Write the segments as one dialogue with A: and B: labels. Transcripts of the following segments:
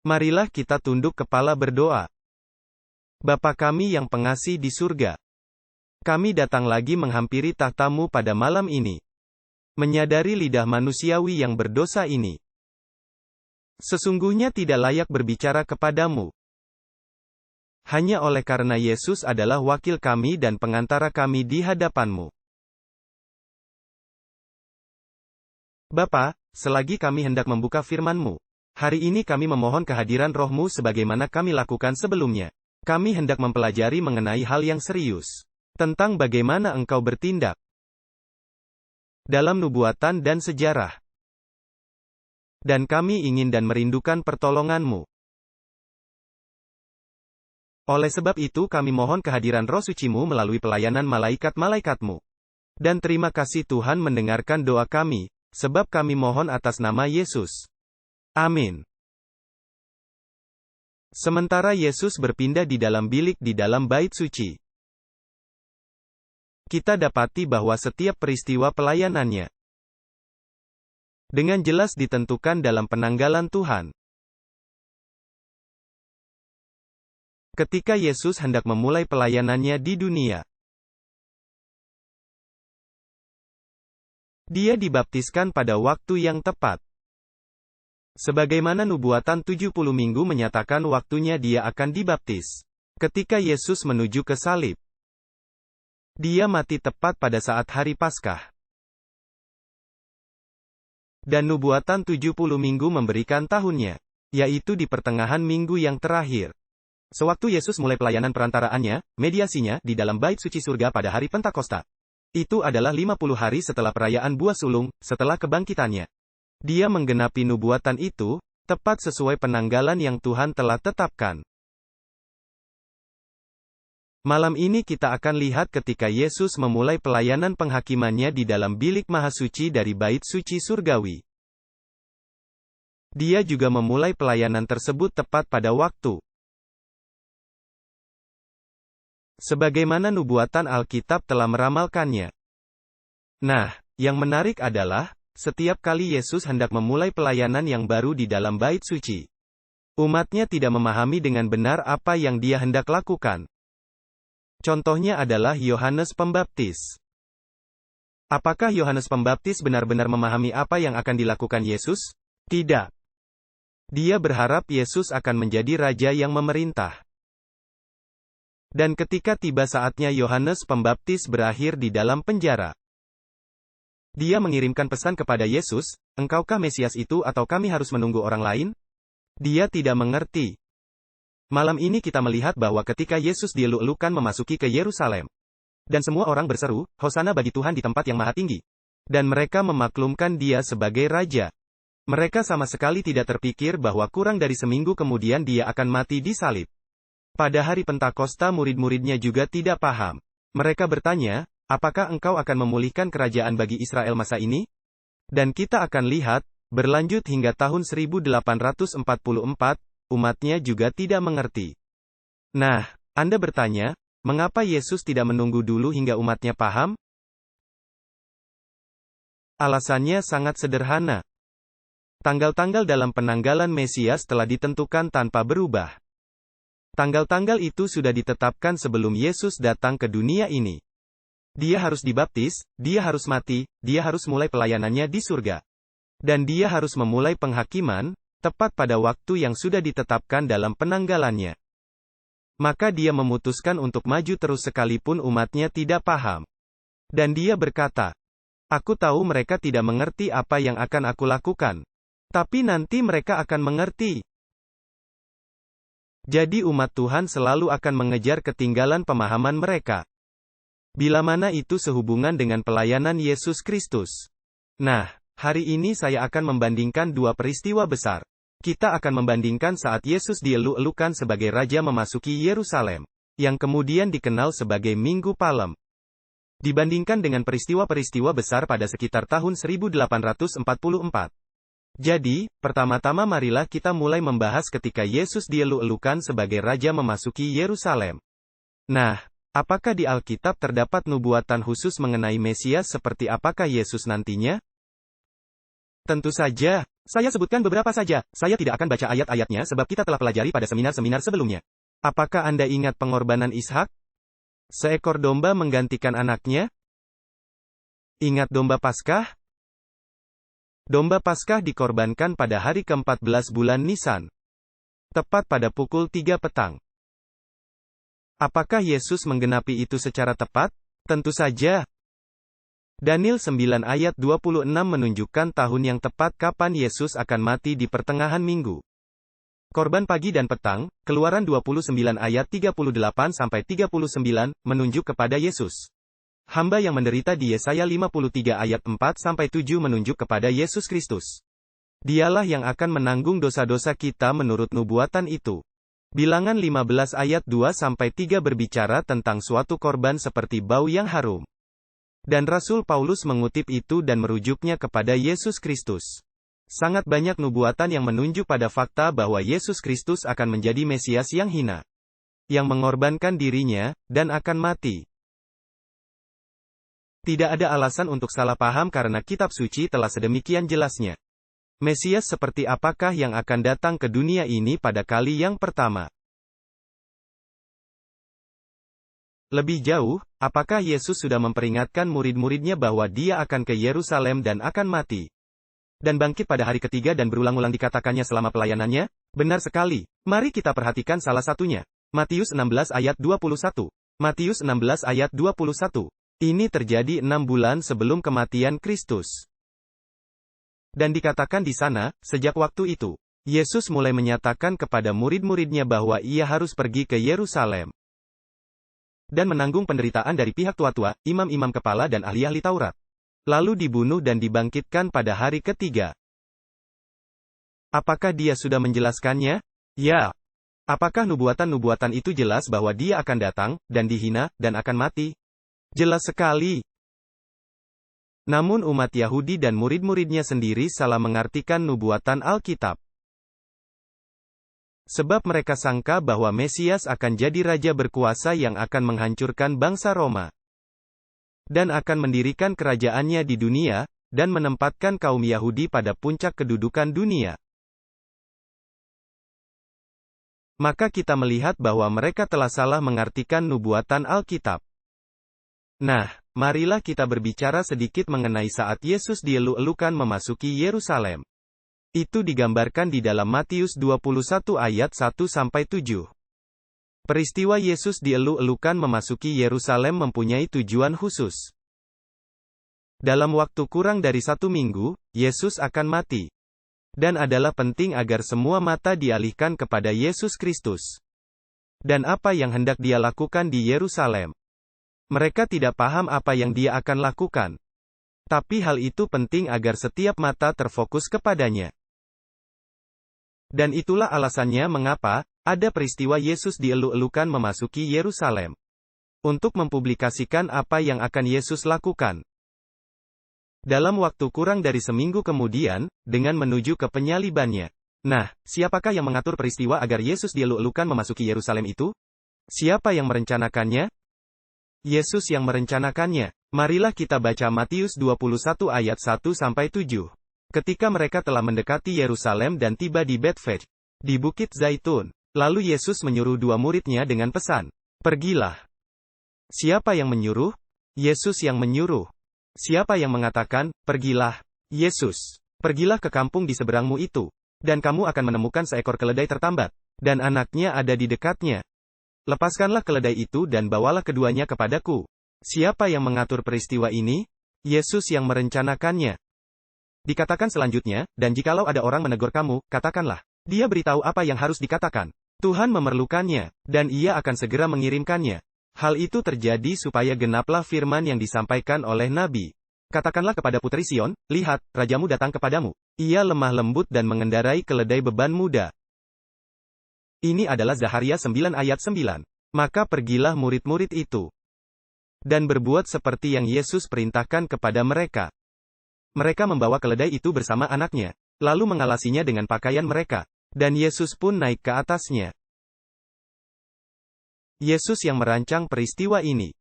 A: Marilah kita tunduk kepala berdoa. Bapa kami yang pengasih di surga, kami datang lagi menghampiri tahta-Mu pada malam ini, menyadari lidah manusiawi yang berdosa ini sesungguhnya tidak layak berbicara kepadamu. Hanya oleh karena Yesus adalah wakil kami dan pengantara kami di hadapan-Mu. Bapa, selagi kami hendak membuka firman-Mu, hari ini kami memohon kehadiran Roh-Mu sebagaimana kami lakukan sebelumnya. Kami hendak mempelajari mengenai hal yang serius, tentang bagaimana Engkau bertindak dalam nubuatan dan sejarah. Dan kami ingin dan merindukan pertolongan-Mu. Oleh sebab itu kami mohon kehadiran Roh Suci-Mu melalui pelayanan malaikat-malaikat-Mu. Dan terima kasih Tuhan mendengarkan doa kami, sebab kami mohon atas nama Yesus. Amin. Sementara Yesus berpindah di dalam bilik di dalam bait suci, kita dapati bahwa setiap peristiwa pelayanannya dengan jelas ditentukan dalam penanggalan Tuhan. Ketika Yesus hendak memulai pelayanannya di dunia, Dia dibaptiskan pada waktu yang tepat. Sebagaimana nubuatan 70 minggu menyatakan waktunya Dia akan dibaptis. Ketika Yesus menuju ke salib, Dia mati tepat pada saat hari Paskah. Dan nubuatan 70 minggu memberikan tahunnya, yaitu di pertengahan minggu yang terakhir. Sewaktu Yesus mulai pelayanan perantaraannya, mediasinya, di dalam bait suci surga pada hari Pentakosta. Itu adalah 50 hari setelah perayaan buah sulung, setelah kebangkitannya. Dia menggenapi nubuatan itu, tepat sesuai penanggalan yang Tuhan telah tetapkan. Malam ini kita akan lihat ketika Yesus memulai pelayanan penghakimannya di dalam bilik mahasuci dari bait suci surgawi. Dia juga memulai pelayanan tersebut tepat pada waktu. Sebagaimana nubuatan Alkitab telah meramalkannya. Nah, yang menarik adalah, setiap kali Yesus hendak memulai pelayanan yang baru di dalam bait suci, umatnya tidak memahami dengan benar apa yang Dia hendak lakukan. Contohnya adalah Yohanes Pembaptis. Apakah Yohanes Pembaptis benar-benar memahami apa yang akan dilakukan Yesus? Tidak. Dia berharap Yesus akan menjadi raja yang memerintah. Dan ketika tiba saatnya Yohanes Pembaptis berakhir di dalam penjara, dia mengirimkan pesan kepada Yesus, "Engkaukah Mesias itu atau kami harus menunggu orang lain?" Dia tidak mengerti. Malam ini kita melihat bahwa ketika Yesus dieluk-elukan memasuki ke Yerusalem, dan semua orang berseru, "Hosana bagi Tuhan di tempat yang maha tinggi." Dan mereka memaklumkan Dia sebagai Raja. Mereka sama sekali tidak terpikir bahwa kurang dari seminggu kemudian Dia akan mati di salib. Pada hari Pentakosta murid-muridnya juga tidak paham. Mereka bertanya, "Apakah engkau akan memulihkan kerajaan bagi Israel masa ini?" Dan kita akan lihat, berlanjut hingga tahun 1844, umatnya juga tidak mengerti. Nah, Anda bertanya, mengapa Yesus tidak menunggu dulu hingga umatnya paham? Alasannya sangat sederhana. Tanggal-tanggal dalam penanggalan Mesias telah ditentukan tanpa berubah. Tanggal-tanggal itu sudah ditetapkan sebelum Yesus datang ke dunia ini. Dia harus dibaptis, Dia harus mati, Dia harus mulai pelayanannya di surga. Dan Dia harus memulai penghakiman, tepat pada waktu yang sudah ditetapkan dalam penanggalannya. Maka Dia memutuskan untuk maju terus sekalipun umatnya tidak paham. Dan Dia berkata, "Aku tahu mereka tidak mengerti apa yang akan aku lakukan. Tapi nanti mereka akan mengerti." Jadi umat Tuhan selalu akan mengejar ketinggalan pemahaman mereka. Bila mana itu sehubungan dengan pelayanan Yesus Kristus. Nah, hari ini saya akan membandingkan dua peristiwa besar. Kita akan membandingkan saat Yesus dieluk-elukan sebagai Raja memasuki Yerusalem, yang kemudian dikenal sebagai Minggu Palem. Dibandingkan dengan peristiwa-peristiwa besar pada sekitar tahun 1844. Jadi, pertama-tama marilah kita mulai membahas ketika Yesus dieluk-elukan sebagai Raja memasuki Yerusalem. Nah, apakah di Alkitab terdapat nubuatan khusus mengenai Mesias seperti apakah Yesus nantinya? Tentu saja, Saya sebutkan beberapa saja, saya tidak akan baca ayat-ayatnya sebab kita telah pelajari pada seminar-seminar sebelumnya. Apakah Anda ingat pengorbanan Ishak? Seekor domba menggantikan anaknya? Ingat domba Paskah? Domba Paskah dikorbankan pada hari ke-14 bulan Nisan. Tepat pada pukul 3 petang. Apakah Yesus menggenapi itu secara tepat? Tentu saja. Daniel 9 ayat 26 menunjukkan tahun yang tepat kapan Yesus akan mati di pertengahan minggu. Korban pagi dan petang, Keluaran 29 ayat 38-39, menunjuk kepada Yesus. Hamba yang menderita di Yesaya 53 ayat 4-7 menunjuk kepada Yesus Kristus. Dialah yang akan menanggung dosa-dosa kita menurut nubuatan itu. Bilangan 15 ayat 2-3 berbicara tentang suatu korban seperti bau yang harum. Dan Rasul Paulus mengutip itu dan merujuknya kepada Yesus Kristus. Sangat banyak nubuatan yang menunjuk pada fakta bahwa Yesus Kristus akan menjadi Mesias yang hina, yang mengorbankan dirinya, dan akan mati. Tidak ada alasan untuk salah paham karena kitab suci telah sedemikian jelasnya. Mesias seperti apakah yang akan datang ke dunia ini pada kali yang pertama? Lebih jauh, apakah Yesus sudah memperingatkan murid-muridnya bahwa dia akan ke Yerusalem dan akan mati? Dan bangkit pada hari ketiga dan berulang-ulang dikatakannya selama pelayanannya? Benar sekali. Mari kita perhatikan salah satunya. Matius 16 ayat 21. Matius 16 ayat 21. Ini terjadi 6 bulan sebelum kematian Kristus. Dan dikatakan di sana, sejak waktu itu, Yesus mulai menyatakan kepada murid-muridnya bahwa ia harus pergi ke Yerusalem dan menanggung penderitaan dari pihak tua-tua, imam-imam kepala dan ahli-ahli Taurat. Lalu dibunuh dan dibangkitkan pada hari ketiga. Apakah dia sudah menjelaskannya? Ya. Apakah nubuatan-nubuatan itu jelas bahwa dia akan datang, dan dihina, dan akan mati? Jelas sekali. Namun umat Yahudi dan murid-muridnya sendiri salah mengartikan nubuatan Alkitab. Sebab mereka sangka bahwa Mesias akan jadi raja berkuasa yang akan menghancurkan bangsa Roma. Dan akan mendirikan kerajaannya di dunia, dan menempatkan kaum Yahudi pada puncak kedudukan dunia. Maka kita melihat bahwa mereka telah salah mengartikan nubuatan Alkitab. Nah, marilah kita berbicara sedikit mengenai saat Yesus dielu-elukan memasuki Yerusalem. Itu digambarkan di dalam Matius 21 ayat 1-7. Peristiwa Yesus dielu-elukan memasuki Yerusalem mempunyai tujuan khusus. Dalam waktu kurang dari 1 minggu, Yesus akan mati. Dan adalah penting agar semua mata dialihkan kepada Yesus Kristus. Dan apa yang hendak dia lakukan di Yerusalem. Mereka tidak paham apa yang dia akan lakukan. Tapi hal itu penting agar setiap mata terfokus kepadanya. Dan itulah alasannya mengapa ada peristiwa Yesus dielu-elukan memasuki Yerusalem. Untuk mempublikasikan apa yang akan Yesus lakukan. Dalam waktu kurang dari seminggu kemudian, dengan menuju ke penyalibannya. Nah, siapakah yang mengatur peristiwa agar Yesus dielu-elukan memasuki Yerusalem itu? Siapa yang merencanakannya? Yesus yang merencanakannya. Marilah kita baca Matius 21 ayat 1-7. Ketika mereka telah mendekati Yerusalem dan tiba di Betfage, di Bukit Zaitun, lalu Yesus menyuruh 2 muridnya dengan pesan, "Pergilah." Siapa yang menyuruh? Yesus yang menyuruh. Siapa yang mengatakan, "Pergilah"? Yesus. "Pergilah ke kampung di seberangmu itu, dan kamu akan menemukan seekor keledai tertambat, dan anaknya ada di dekatnya. Lepaskanlah keledai itu dan bawalah keduanya kepadaku." Siapa yang mengatur peristiwa ini? Yesus yang merencanakannya. Dikatakan selanjutnya, "Dan jikalau ada orang menegur kamu, katakanlah, dia beritahu apa yang harus dikatakan. Tuhan memerlukannya, dan ia akan segera mengirimkannya." Hal itu terjadi supaya genaplah firman yang disampaikan oleh Nabi. "Katakanlah kepada putri Sion, lihat, rajamu datang kepadamu. Ia lemah lembut dan mengendarai keledai beban muda." Ini adalah Zaharia 9 ayat 9. Maka pergilah murid-murid itu. Dan berbuat seperti yang Yesus perintahkan kepada mereka. Mereka membawa keledai itu bersama anaknya, lalu mengalasinya dengan pakaian mereka. Dan Yesus pun naik ke atasnya. Yesus yang merancang peristiwa ini.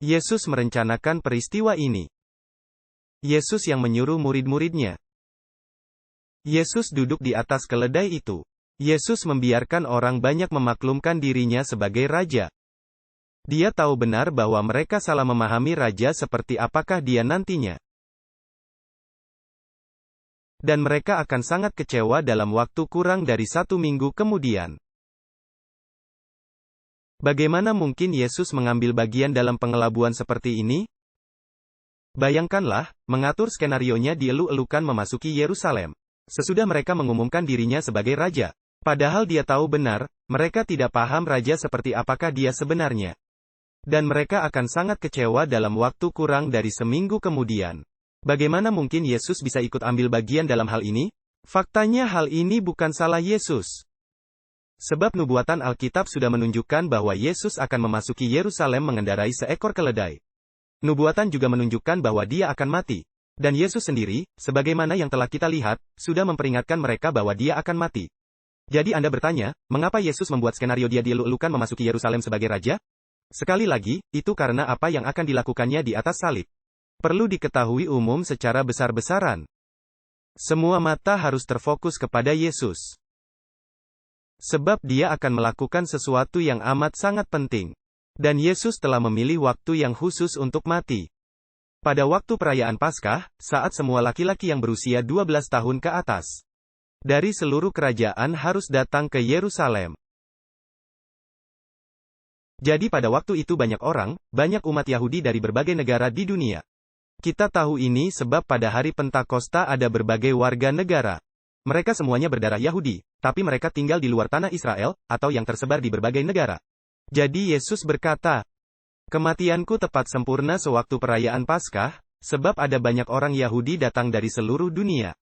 A: Yesus merencanakan peristiwa ini. Yesus yang menyuruh murid-muridnya. Yesus duduk di atas keledai itu. Yesus membiarkan orang banyak memaklumkan dirinya sebagai raja. Dia tahu benar bahwa mereka salah memahami raja seperti apakah dia nantinya. Dan mereka akan sangat kecewa dalam waktu kurang dari 1 minggu kemudian. Bagaimana mungkin Yesus mengambil bagian dalam pengelabuan seperti ini? Bayangkanlah, mengatur skenarionya dielu-elukan memasuki Yerusalem. Sesudah mereka mengumumkan dirinya sebagai raja. Padahal dia tahu benar, mereka tidak paham raja seperti apakah dia sebenarnya. Dan mereka akan sangat kecewa dalam waktu kurang dari seminggu kemudian. Bagaimana mungkin Yesus bisa ikut ambil bagian dalam hal ini? Faktanya hal ini bukan salah Yesus. Sebab nubuatan Alkitab sudah menunjukkan bahwa Yesus akan memasuki Yerusalem mengendarai seekor keledai. Nubuatan juga menunjukkan bahwa dia akan mati. Dan Yesus sendiri, sebagaimana yang telah kita lihat, sudah memperingatkan mereka bahwa dia akan mati. Jadi Anda bertanya, mengapa Yesus membuat skenario dia dielu-elukan memasuki Yerusalem sebagai raja? Sekali lagi, itu karena apa yang akan dilakukannya di atas salib. Perlu diketahui umum secara besar-besaran. Semua mata harus terfokus kepada Yesus. Sebab dia akan melakukan sesuatu yang amat sangat penting. Dan Yesus telah memilih waktu yang khusus untuk mati. Pada waktu perayaan Paskah, saat semua laki-laki yang berusia 12 tahun ke atas dari seluruh kerajaan harus datang ke Yerusalem. Jadi pada waktu itu banyak orang, banyak umat Yahudi dari berbagai negara di dunia. Kita tahu ini sebab pada hari Pentakosta ada berbagai warga negara. Mereka semuanya berdarah Yahudi, tapi mereka tinggal di luar tanah Israel, atau yang tersebar di berbagai negara. Jadi Yesus berkata, "Kematianku tepat sempurna sewaktu perayaan Paskah, sebab ada banyak orang Yahudi datang dari seluruh dunia.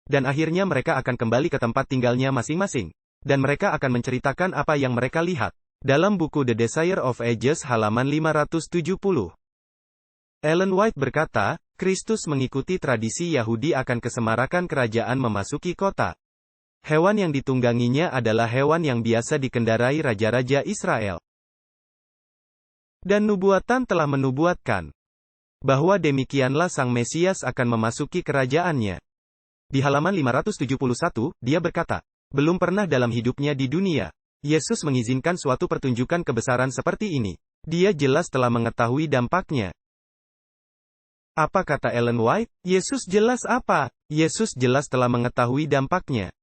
A: Dan akhirnya mereka akan kembali ke tempat tinggalnya masing-masing. Dan mereka akan menceritakan apa yang mereka lihat." Dalam buku The Desire of Ages halaman 570. Ellen White berkata, Kristus mengikuti tradisi Yahudi akan kesemarakan kerajaan memasuki kota. Hewan yang ditungganginya adalah hewan yang biasa dikendarai raja-raja Israel. Dan nubuatan telah menubuatkan bahwa demikianlah Sang Mesias akan memasuki kerajaannya. Di halaman 571, dia berkata, belum pernah dalam hidupnya di dunia Yesus mengizinkan suatu pertunjukan kebesaran seperti ini. Dia jelas telah mengetahui dampaknya. Apa kata Ellen White? Yesus jelas apa? Yesus jelas telah mengetahui dampaknya.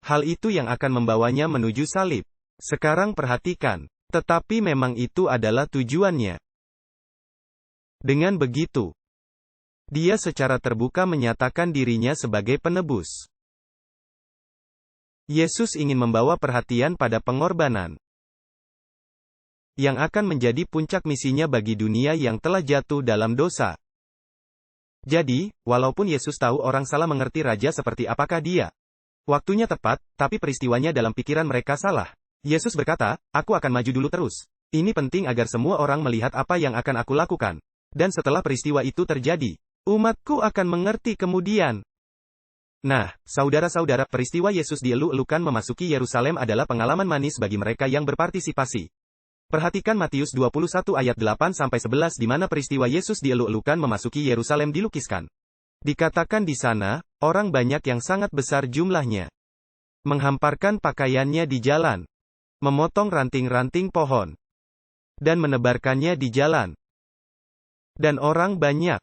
A: Hal itu yang akan membawanya menuju salib. Sekarang perhatikan. Tetapi memang itu adalah tujuannya. Dengan begitu, dia secara terbuka menyatakan dirinya sebagai penebus. Yesus ingin membawa perhatian pada pengorbanan yang akan menjadi puncak misinya bagi dunia yang telah jatuh dalam dosa. Jadi, walaupun Yesus tahu orang salah mengerti raja seperti apakah dia, waktunya tepat, tapi peristiwanya dalam pikiran mereka salah. Yesus berkata, "Aku akan maju dulu terus. Ini penting agar semua orang melihat apa yang akan aku lakukan. Dan setelah peristiwa itu terjadi, umatku akan mengerti kemudian." Nah, saudara-saudara, peristiwa Yesus dielu-elukan memasuki Yerusalem adalah pengalaman manis bagi mereka yang berpartisipasi. Perhatikan Matius 21 ayat 8-11 di mana peristiwa Yesus dielu-elukan memasuki Yerusalem dilukiskan. Dikatakan di sana, orang banyak yang sangat besar jumlahnya menghamparkan pakaiannya di jalan, memotong ranting-ranting pohon, dan menebarkannya di jalan. Dan orang banyak.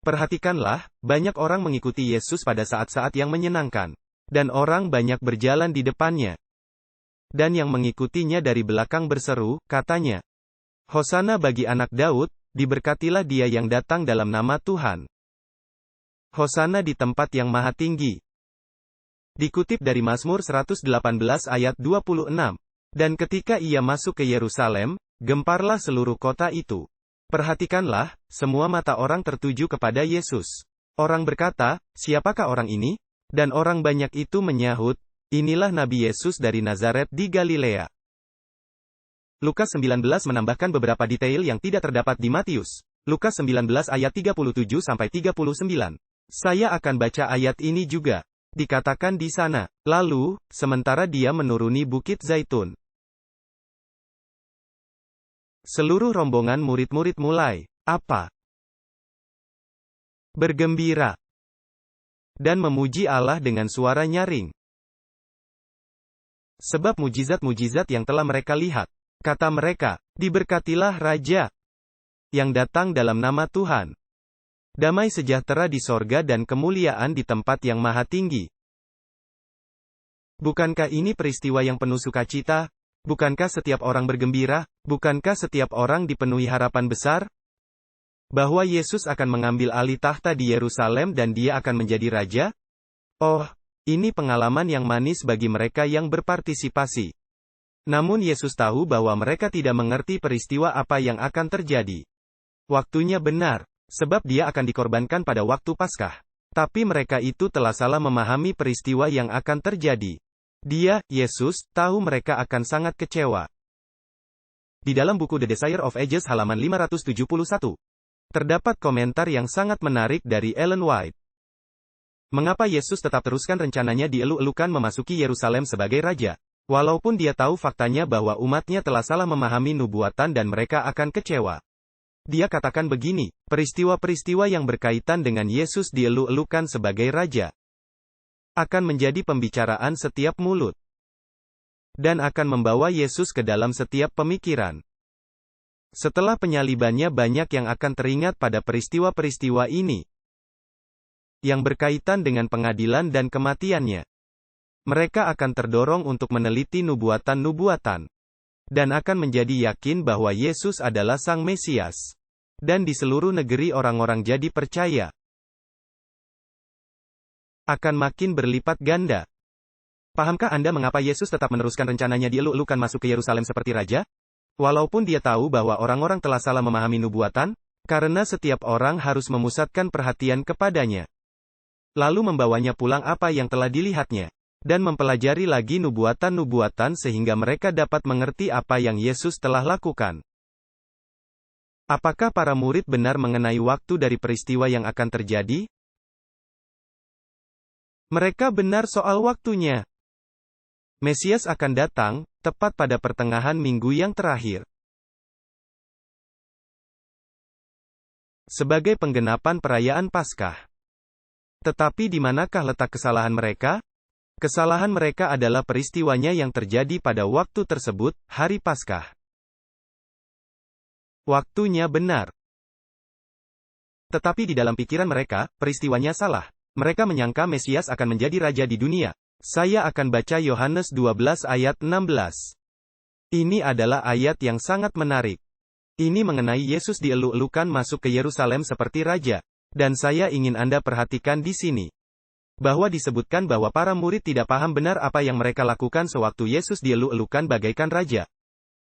A: Perhatikanlah, banyak orang mengikuti Yesus pada saat-saat yang menyenangkan. Dan orang banyak berjalan di depannya. Dan yang mengikutinya dari belakang berseru, katanya, "Hosana bagi anak Daud, diberkatilah dia yang datang dalam nama Tuhan. Hosana di tempat yang maha tinggi." Dikutip dari Mazmur 118 ayat 26. Dan ketika ia masuk ke Yerusalem, gemparlah seluruh kota itu. Perhatikanlah, semua mata orang tertuju kepada Yesus. Orang berkata, "Siapakah orang ini?" Dan orang banyak itu menyahut, "Inilah Nabi Yesus dari Nazaret di Galilea." Lukas 19 menambahkan beberapa detail yang tidak terdapat di Matius. Lukas 19 ayat 37-39. Saya akan baca ayat ini juga. Dikatakan di sana, lalu, sementara dia menuruni Bukit Zaitun, seluruh rombongan murid-murid mulai, apa? Bergembira. dan memuji Allah dengan suara nyaring. Sebab mujizat-mujizat yang telah mereka lihat. Kata mereka, "Diberkatilah Raja yang datang dalam nama Tuhan. Damai sejahtera di sorga dan kemuliaan di tempat yang maha tinggi." Bukankah ini peristiwa yang penuh sukacita? Bukankah setiap orang bergembira? Bukankah setiap orang dipenuhi harapan besar? Bahwa Yesus akan mengambil alih tahta di Yerusalem dan dia akan menjadi raja? Oh, ini pengalaman yang manis bagi mereka yang berpartisipasi. Namun Yesus tahu bahwa mereka tidak mengerti peristiwa apa yang akan terjadi. Waktunya benar, sebab dia akan dikorbankan pada waktu Paskah. Tapi mereka itu telah salah memahami peristiwa yang akan terjadi. Dia, Yesus, tahu mereka akan sangat kecewa. Di dalam buku The Desire of Ages halaman 571, terdapat komentar yang sangat menarik dari Ellen White. Mengapa Yesus tetap teruskan rencananya dieluk-elukan memasuki Yerusalem sebagai raja? Walaupun dia tahu faktanya bahwa umatnya telah salah memahami nubuatan dan mereka akan kecewa. Dia katakan begini, peristiwa-peristiwa yang berkaitan dengan Yesus dieluk-elukan sebagai raja akan menjadi pembicaraan setiap mulut dan akan membawa Yesus ke dalam setiap pemikiran. Setelah penyalibannya banyak yang akan teringat pada peristiwa-peristiwa ini yang berkaitan dengan pengadilan dan kematiannya. Mereka akan terdorong untuk meneliti nubuatan-nubuatan dan akan menjadi yakin bahwa Yesus adalah Sang Mesias. Dan di seluruh negeri orang-orang jadi percaya. Akan makin berlipat ganda. Pahamkah Anda mengapa Yesus tetap meneruskan rencananya dieluk-elukan masuk ke Yerusalem seperti raja? Walaupun dia tahu bahwa orang-orang telah salah memahami nubuatan, karena setiap orang harus memusatkan perhatian kepadanya. Lalu membawanya pulang apa yang telah dilihatnya. Dan mempelajari lagi nubuatan-nubuatan sehingga mereka dapat mengerti apa yang Yesus telah lakukan. Apakah para murid benar mengenai waktu dari peristiwa yang akan terjadi? Mereka benar soal waktunya. Mesias akan datang, tepat pada pertengahan minggu yang terakhir. Sebagai penggenapan perayaan Paskah. Tetapi di manakah letak kesalahan mereka? Kesalahan mereka adalah peristiwanya yang terjadi pada waktu tersebut, hari Paskah. Waktunya benar. Tetapi di dalam pikiran mereka, peristiwanya salah. Mereka menyangka Mesias akan menjadi raja di dunia. Saya akan baca Yohanes 12 ayat 16. Ini adalah ayat yang sangat menarik. Ini mengenai Yesus dieluk-elukan masuk ke Yerusalem seperti raja. Dan saya ingin Anda perhatikan di sini. Bahwa disebutkan bahwa para murid tidak paham benar apa yang mereka lakukan sewaktu Yesus dieluk-elukan bagaikan raja.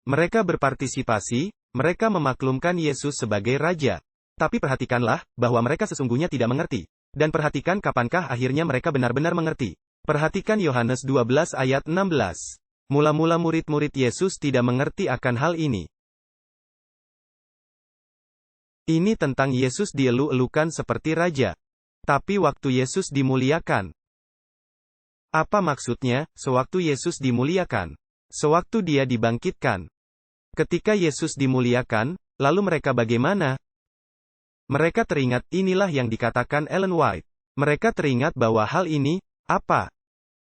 A: Mereka berpartisipasi, mereka memaklumkan Yesus sebagai raja. Tapi perhatikanlah, bahwa mereka sesungguhnya tidak mengerti. Dan perhatikan kapankah akhirnya mereka benar-benar mengerti. Perhatikan Yohanes 12 ayat 16. Mula-mula murid-murid Yesus tidak mengerti akan hal ini. Ini tentang Yesus dieluk-elukan seperti raja. Tapi waktu Yesus dimuliakan. Apa maksudnya, sewaktu Yesus dimuliakan? Sewaktu dia dibangkitkan. Ketika Yesus dimuliakan, lalu mereka bagaimana? Mereka teringat, inilah yang dikatakan Ellen White. Mereka teringat bahwa hal ini, apa?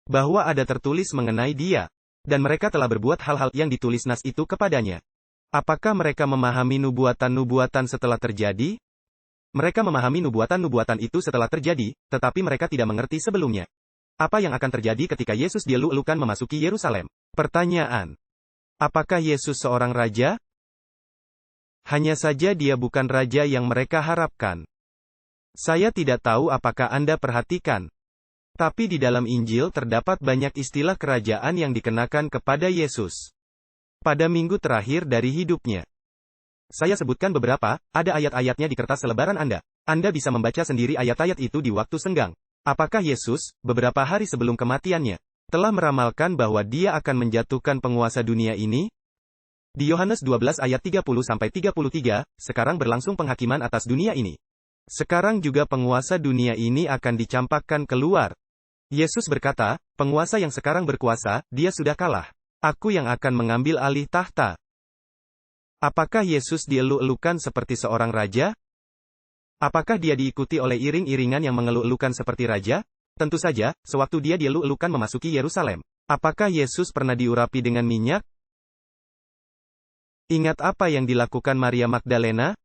A: Bahwa ada tertulis mengenai dia. Dan mereka telah berbuat hal-hal yang ditulis nas itu kepadanya. Apakah mereka memahami nubuatan-nubuatan setelah terjadi? Mereka memahami nubuatan-nubuatan itu setelah terjadi, tetapi mereka tidak mengerti sebelumnya. Apa yang akan terjadi ketika Yesus dieluk-elukan memasuki Yerusalem? Pertanyaan. Apakah Yesus seorang raja? Hanya saja dia bukan raja yang mereka harapkan. Saya tidak tahu apakah Anda perhatikan. Tapi di dalam Injil terdapat banyak istilah kerajaan yang dikenakan kepada Yesus. Pada minggu terakhir dari hidupnya. Saya sebutkan beberapa, ada ayat-ayatnya di kertas selebaran Anda. Anda bisa membaca sendiri ayat-ayat itu di waktu senggang. Apakah Yesus, beberapa hari sebelum kematiannya, telah meramalkan bahwa dia akan menjatuhkan penguasa dunia ini? Di Yohanes 12 ayat 30-33, sekarang berlangsung penghakiman atas dunia ini. Sekarang juga penguasa dunia ini akan dicampakkan keluar. Yesus berkata, penguasa yang sekarang berkuasa, dia sudah kalah. Aku yang akan mengambil alih tahta. Apakah Yesus dieluk-elukan seperti seorang raja? Apakah dia diikuti oleh iring-iringan yang mengeluk-elukan seperti raja? Tentu saja, sewaktu dia dieluk-elukan memasuki Yerusalem. Apakah Yesus pernah diurapi dengan minyak? Ingat apa yang dilakukan Maria Magdalena?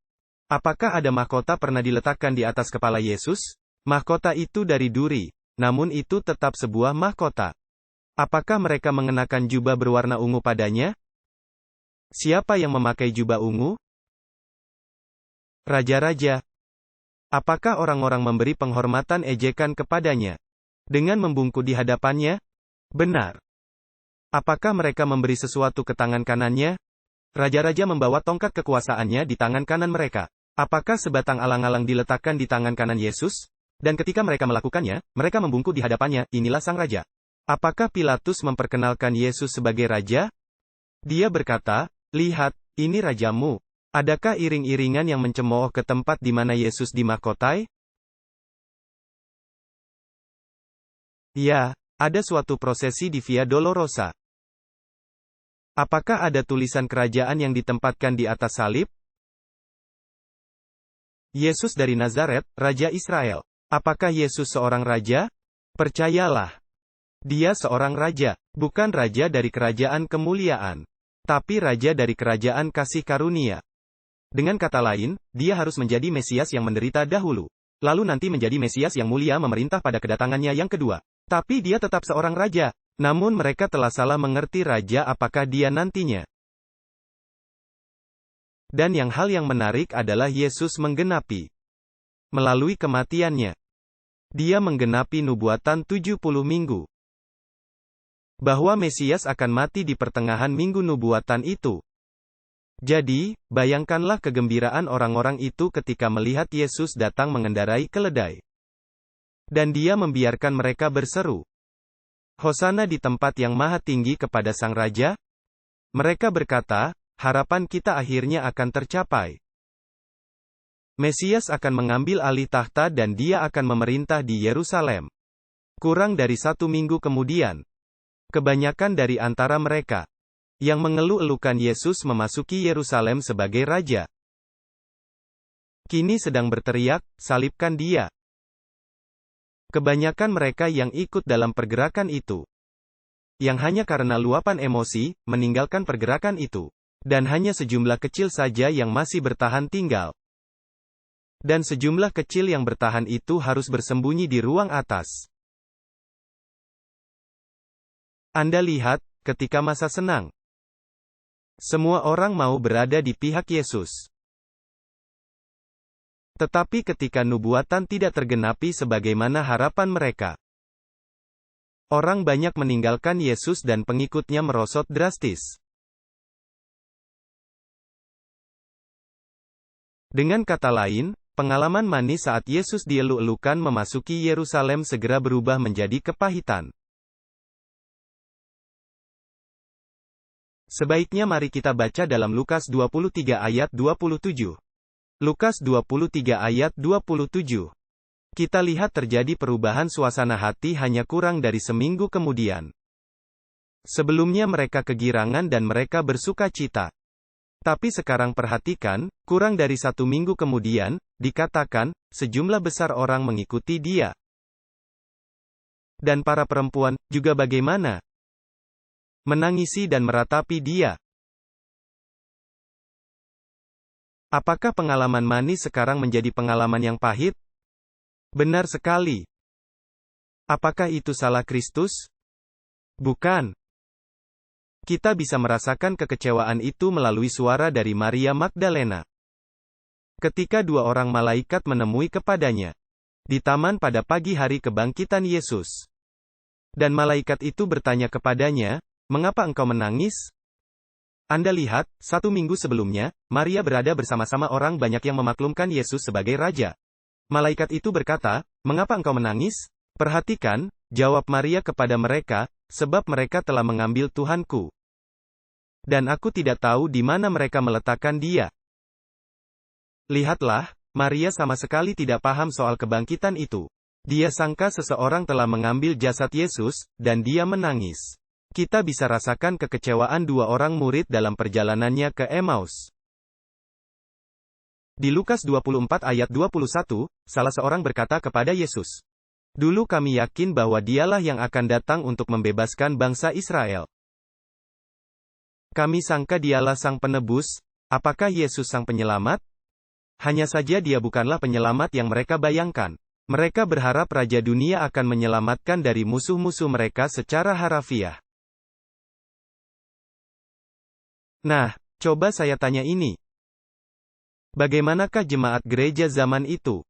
A: Apakah ada mahkota pernah diletakkan di atas kepala Yesus? Mahkota itu dari duri, namun itu tetap sebuah mahkota. Apakah mereka mengenakan jubah berwarna ungu padanya? Siapa yang memakai jubah ungu? Raja-raja. Apakah orang-orang memberi penghormatan ejekan kepadanya dengan membungkuk di hadapannya? Benar. Apakah mereka memberi sesuatu ke tangan kanannya? Raja-raja membawa tongkat kekuasaannya di tangan kanan mereka. Apakah sebatang alang-alang diletakkan di tangan kanan Yesus? Dan ketika mereka melakukannya, mereka membungkuk di hadapannya, inilah sang raja. Apakah Pilatus memperkenalkan Yesus sebagai raja? Dia berkata, lihat, ini rajamu. Adakah iring-iringan yang mencemooh ke tempat di mana Yesus dimahkotai? Ya, ada suatu prosesi di Via Dolorosa. Apakah ada tulisan kerajaan yang ditempatkan di atas salib? Yesus dari Nazaret, Raja Israel. Apakah Yesus seorang raja? Percayalah. Dia seorang raja, bukan raja dari kerajaan kemuliaan, tapi raja dari kerajaan kasih karunia. Dengan kata lain, dia harus menjadi Mesias yang menderita dahulu, lalu nanti menjadi Mesias yang mulia memerintah pada kedatangannya yang kedua. Tapi dia tetap seorang raja. Namun mereka telah salah mengerti raja apakah dia nantinya. Dan hal yang menarik adalah Yesus menggenapi. Melalui kematiannya, dia menggenapi nubuatan 70 minggu. Bahwa Mesias akan mati di pertengahan minggu nubuatan itu. Jadi, bayangkanlah kegembiraan orang-orang itu ketika melihat Yesus datang mengendarai keledai. Dan dia membiarkan mereka berseru, Hosana di tempat yang maha tinggi kepada Sang Raja. Mereka berkata, harapan kita akhirnya akan tercapai. Mesias akan mengambil alih tahta dan dia akan memerintah di Yerusalem. Kurang dari 1 minggu kemudian, kebanyakan dari antara mereka yang mengeluh-elukan Yesus memasuki Yerusalem sebagai raja. Kini sedang berteriak, salibkan dia. Kebanyakan mereka yang ikut dalam pergerakan itu, yang hanya karena luapan emosi, meninggalkan pergerakan itu. Dan hanya sejumlah kecil saja yang masih bertahan tinggal. Dan sejumlah kecil yang bertahan itu harus bersembunyi di ruang atas. Anda lihat, ketika masa senang, semua orang mau berada di pihak Yesus. Tetapi ketika nubuatan tidak tergenapi sebagaimana harapan mereka, orang banyak meninggalkan Yesus dan pengikutnya merosot drastis. Dengan kata lain, pengalaman manis saat Yesus dieluk-elukan memasuki Yerusalem segera berubah menjadi kepahitan. Sebaiknya mari kita baca dalam Lukas 23 ayat 27. Lukas 23 ayat 27. Kita lihat terjadi perubahan suasana hati hanya kurang dari seminggu kemudian. Sebelumnya mereka kegirangan dan mereka bersuka cita. Tapi sekarang perhatikan, kurang dari 1 minggu kemudian, dikatakan, sejumlah besar orang mengikuti dia. Dan para perempuan, juga bagaimana? Menangisi dan meratapi dia. Apakah pengalaman manis sekarang menjadi pengalaman yang pahit? Benar sekali. Apakah itu salah Kristus? Bukan. Kita bisa merasakan kekecewaan itu melalui suara dari Maria Magdalena. Ketika 2 orang malaikat menemui kepadanya di taman pada pagi hari kebangkitan Yesus. Dan malaikat itu bertanya kepadanya, mengapa engkau menangis? Anda lihat, 1 minggu sebelumnya, Maria berada bersama-sama orang banyak yang memaklumkan Yesus sebagai Raja. Malaikat itu berkata, mengapa engkau menangis? Perhatikan, jawab Maria kepada mereka, sebab mereka telah mengambil Tuhanku. Dan aku tidak tahu di mana mereka meletakkan dia. Lihatlah, Maria sama sekali tidak paham soal kebangkitan itu. Dia sangka seseorang telah mengambil jasad Yesus, dan dia menangis. Kita bisa rasakan kekecewaan 2 orang murid dalam perjalanannya ke Emmaus. Di Lukas 24 ayat 21, salah seorang berkata kepada Yesus, "Dulu kami yakin bahwa dialah yang akan datang untuk membebaskan bangsa Israel. Kami sangka dialah sang penebus. Apakah Yesus sang penyelamat?" Hanya saja dia bukanlah penyelamat yang mereka bayangkan. Mereka berharap Raja Dunia akan menyelamatkan dari musuh-musuh mereka secara harafiah. Nah, coba saya tanya ini. Bagaimanakah jemaat gereja zaman itu?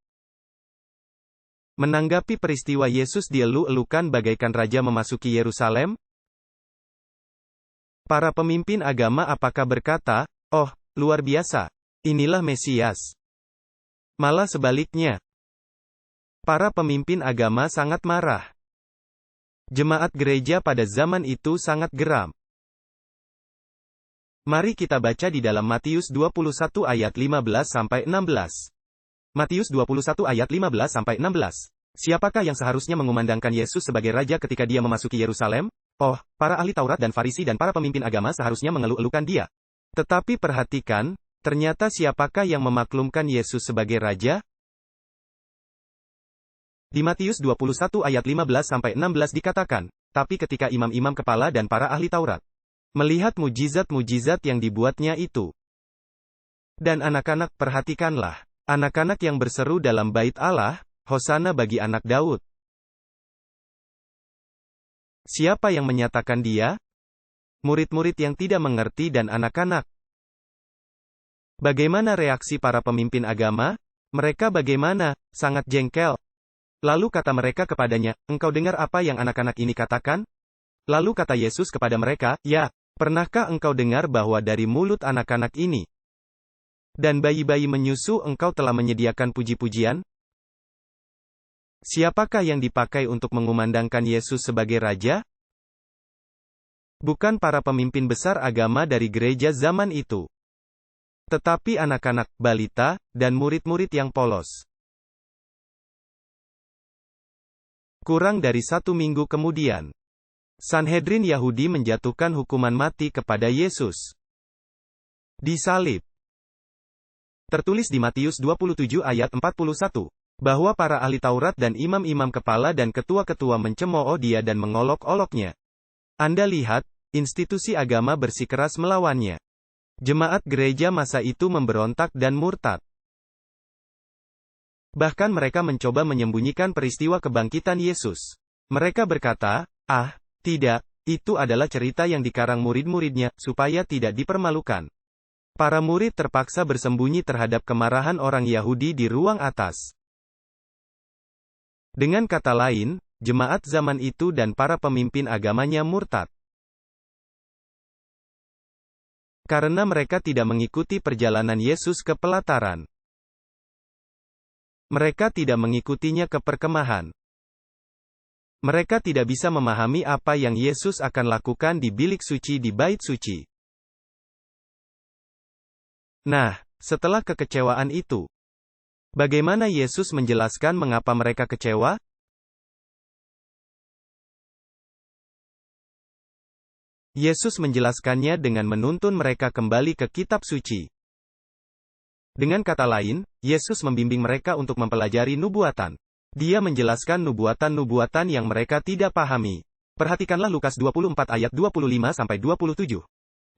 A: Menanggapi peristiwa Yesus dielu-elukan bagaikan raja memasuki Yerusalem? Para pemimpin agama apakah berkata, "Oh, luar biasa. Inilah Mesias." Malah sebaliknya. Para pemimpin agama sangat marah. Jemaat gereja pada zaman itu sangat geram. Mari kita baca di dalam Matius 21 ayat 15-16. Matius 21 ayat 15-16. Siapakah yang seharusnya mengumandangkan Yesus sebagai raja ketika dia memasuki Yerusalem? Oh, para ahli Taurat dan Farisi dan para pemimpin agama seharusnya mengeluh-elukan dia. Tetapi perhatikan, ternyata siapakah yang memaklumkan Yesus sebagai raja? Di Matius 21 ayat 15-16 dikatakan, "Tapi ketika imam-imam kepala dan para ahli Taurat melihat mujizat-mujizat yang dibuatnya itu, dan anak-anak, perhatikanlah, anak-anak yang berseru dalam bait Allah, Hosana bagi anak Daud. Siapa yang menyatakan dia? Murid-murid yang tidak mengerti dan anak-anak." Bagaimana reaksi para pemimpin agama? Mereka bagaimana? Sangat jengkel. Lalu kata mereka kepadanya, "Engkau dengar apa yang anak-anak ini katakan?" Lalu kata Yesus kepada mereka, "Ya, pernahkah engkau dengar bahwa dari mulut anak-anak ini dan bayi-bayi menyusu engkau telah menyediakan puji-pujian? Siapakah yang dipakai untuk mengumandangkan Yesus sebagai raja? Bukan para pemimpin besar agama dari gereja zaman itu, tetapi anak-anak, balita, dan murid-murid yang polos." Kurang dari 1 minggu kemudian, Sanhedrin Yahudi menjatuhkan hukuman mati kepada Yesus. Disalib. Tertulis di Matius 27 ayat 41, bahwa para ahli Taurat dan imam-imam kepala dan ketua-ketua mencemooh dia dan mengolok-oloknya. Anda lihat, institusi agama bersikeras melawannya. Jemaat gereja masa itu memberontak dan murtad. Bahkan mereka mencoba menyembunyikan peristiwa kebangkitan Yesus. Mereka berkata, "Ah, tidak, itu adalah cerita yang dikarang murid-muridnya, supaya tidak dipermalukan." Para murid terpaksa bersembunyi terhadap kemarahan orang Yahudi di ruang atas. Dengan kata lain, jemaat zaman itu dan para pemimpin agamanya murtad. Karena mereka tidak mengikuti perjalanan Yesus ke pelataran. Mereka tidak mengikutinya ke perkemahan. Mereka tidak bisa memahami apa yang Yesus akan lakukan di bilik suci di bait suci. Nah, setelah kekecewaan itu, bagaimana Yesus menjelaskan mengapa mereka kecewa? Yesus menjelaskannya dengan menuntun mereka kembali ke kitab suci. Dengan kata lain, Yesus membimbing mereka untuk mempelajari nubuatan. Dia menjelaskan nubuatan-nubuatan yang mereka tidak pahami. Perhatikanlah Lukas 24 ayat 25-27.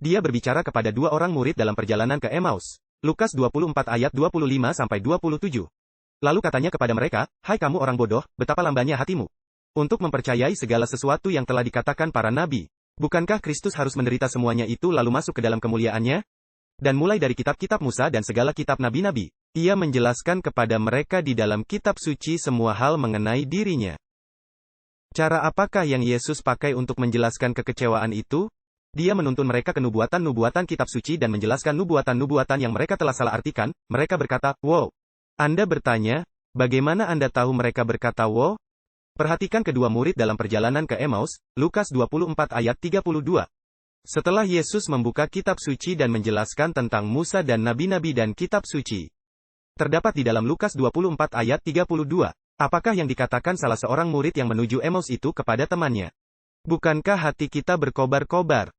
A: Dia berbicara kepada 2 orang murid dalam perjalanan ke Emmaus. Lukas 24 ayat 25-27. Lalu katanya kepada mereka, "Hai kamu orang bodoh, betapa lambannya hatimu untuk mempercayai segala sesuatu yang telah dikatakan para nabi. Bukankah Kristus harus menderita semuanya itu lalu masuk ke dalam kemuliaannya?" Dan mulai dari kitab-kitab Musa dan segala kitab nabi-nabi, ia menjelaskan kepada mereka di dalam kitab suci semua hal mengenai dirinya. Cara apakah yang Yesus pakai untuk menjelaskan kekecewaan itu? Dia menuntun mereka ke nubuatan-nubuatan kitab suci dan menjelaskan nubuatan-nubuatan yang mereka telah salah artikan. Mereka berkata, "Wow." Anda bertanya, bagaimana Anda tahu mereka berkata wow? Perhatikan kedua murid dalam perjalanan ke Emmaus, Lukas 24 ayat 32. Setelah Yesus membuka kitab suci dan menjelaskan tentang Musa dan nabi-nabi dan kitab suci, terdapat di dalam Lukas 24 ayat 32. Apakah yang dikatakan salah seorang murid yang menuju Emmaus itu kepada temannya? Bukankah hati kita berkobar-kobar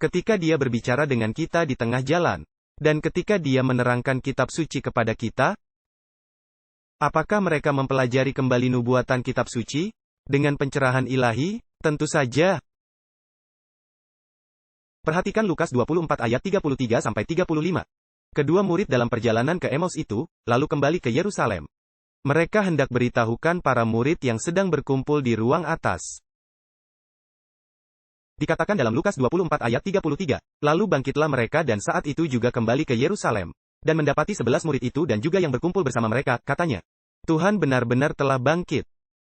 A: ketika dia berbicara dengan kita di tengah jalan? Dan ketika Dia menerangkan kitab suci kepada kita, apakah mereka mempelajari kembali nubuatan kitab suci? Dengan pencerahan ilahi? Tentu saja. Perhatikan Lukas 24 ayat 33-35. Kedua murid dalam perjalanan ke Emaus itu, lalu kembali ke Yerusalem. Mereka hendak beritahukan para murid yang sedang berkumpul di ruang atas. Dikatakan dalam Lukas 24 ayat 33, lalu bangkitlah mereka dan saat itu juga kembali ke Yerusalem, dan mendapati 11 murid itu dan juga yang berkumpul bersama mereka, katanya, Tuhan benar-benar telah bangkit,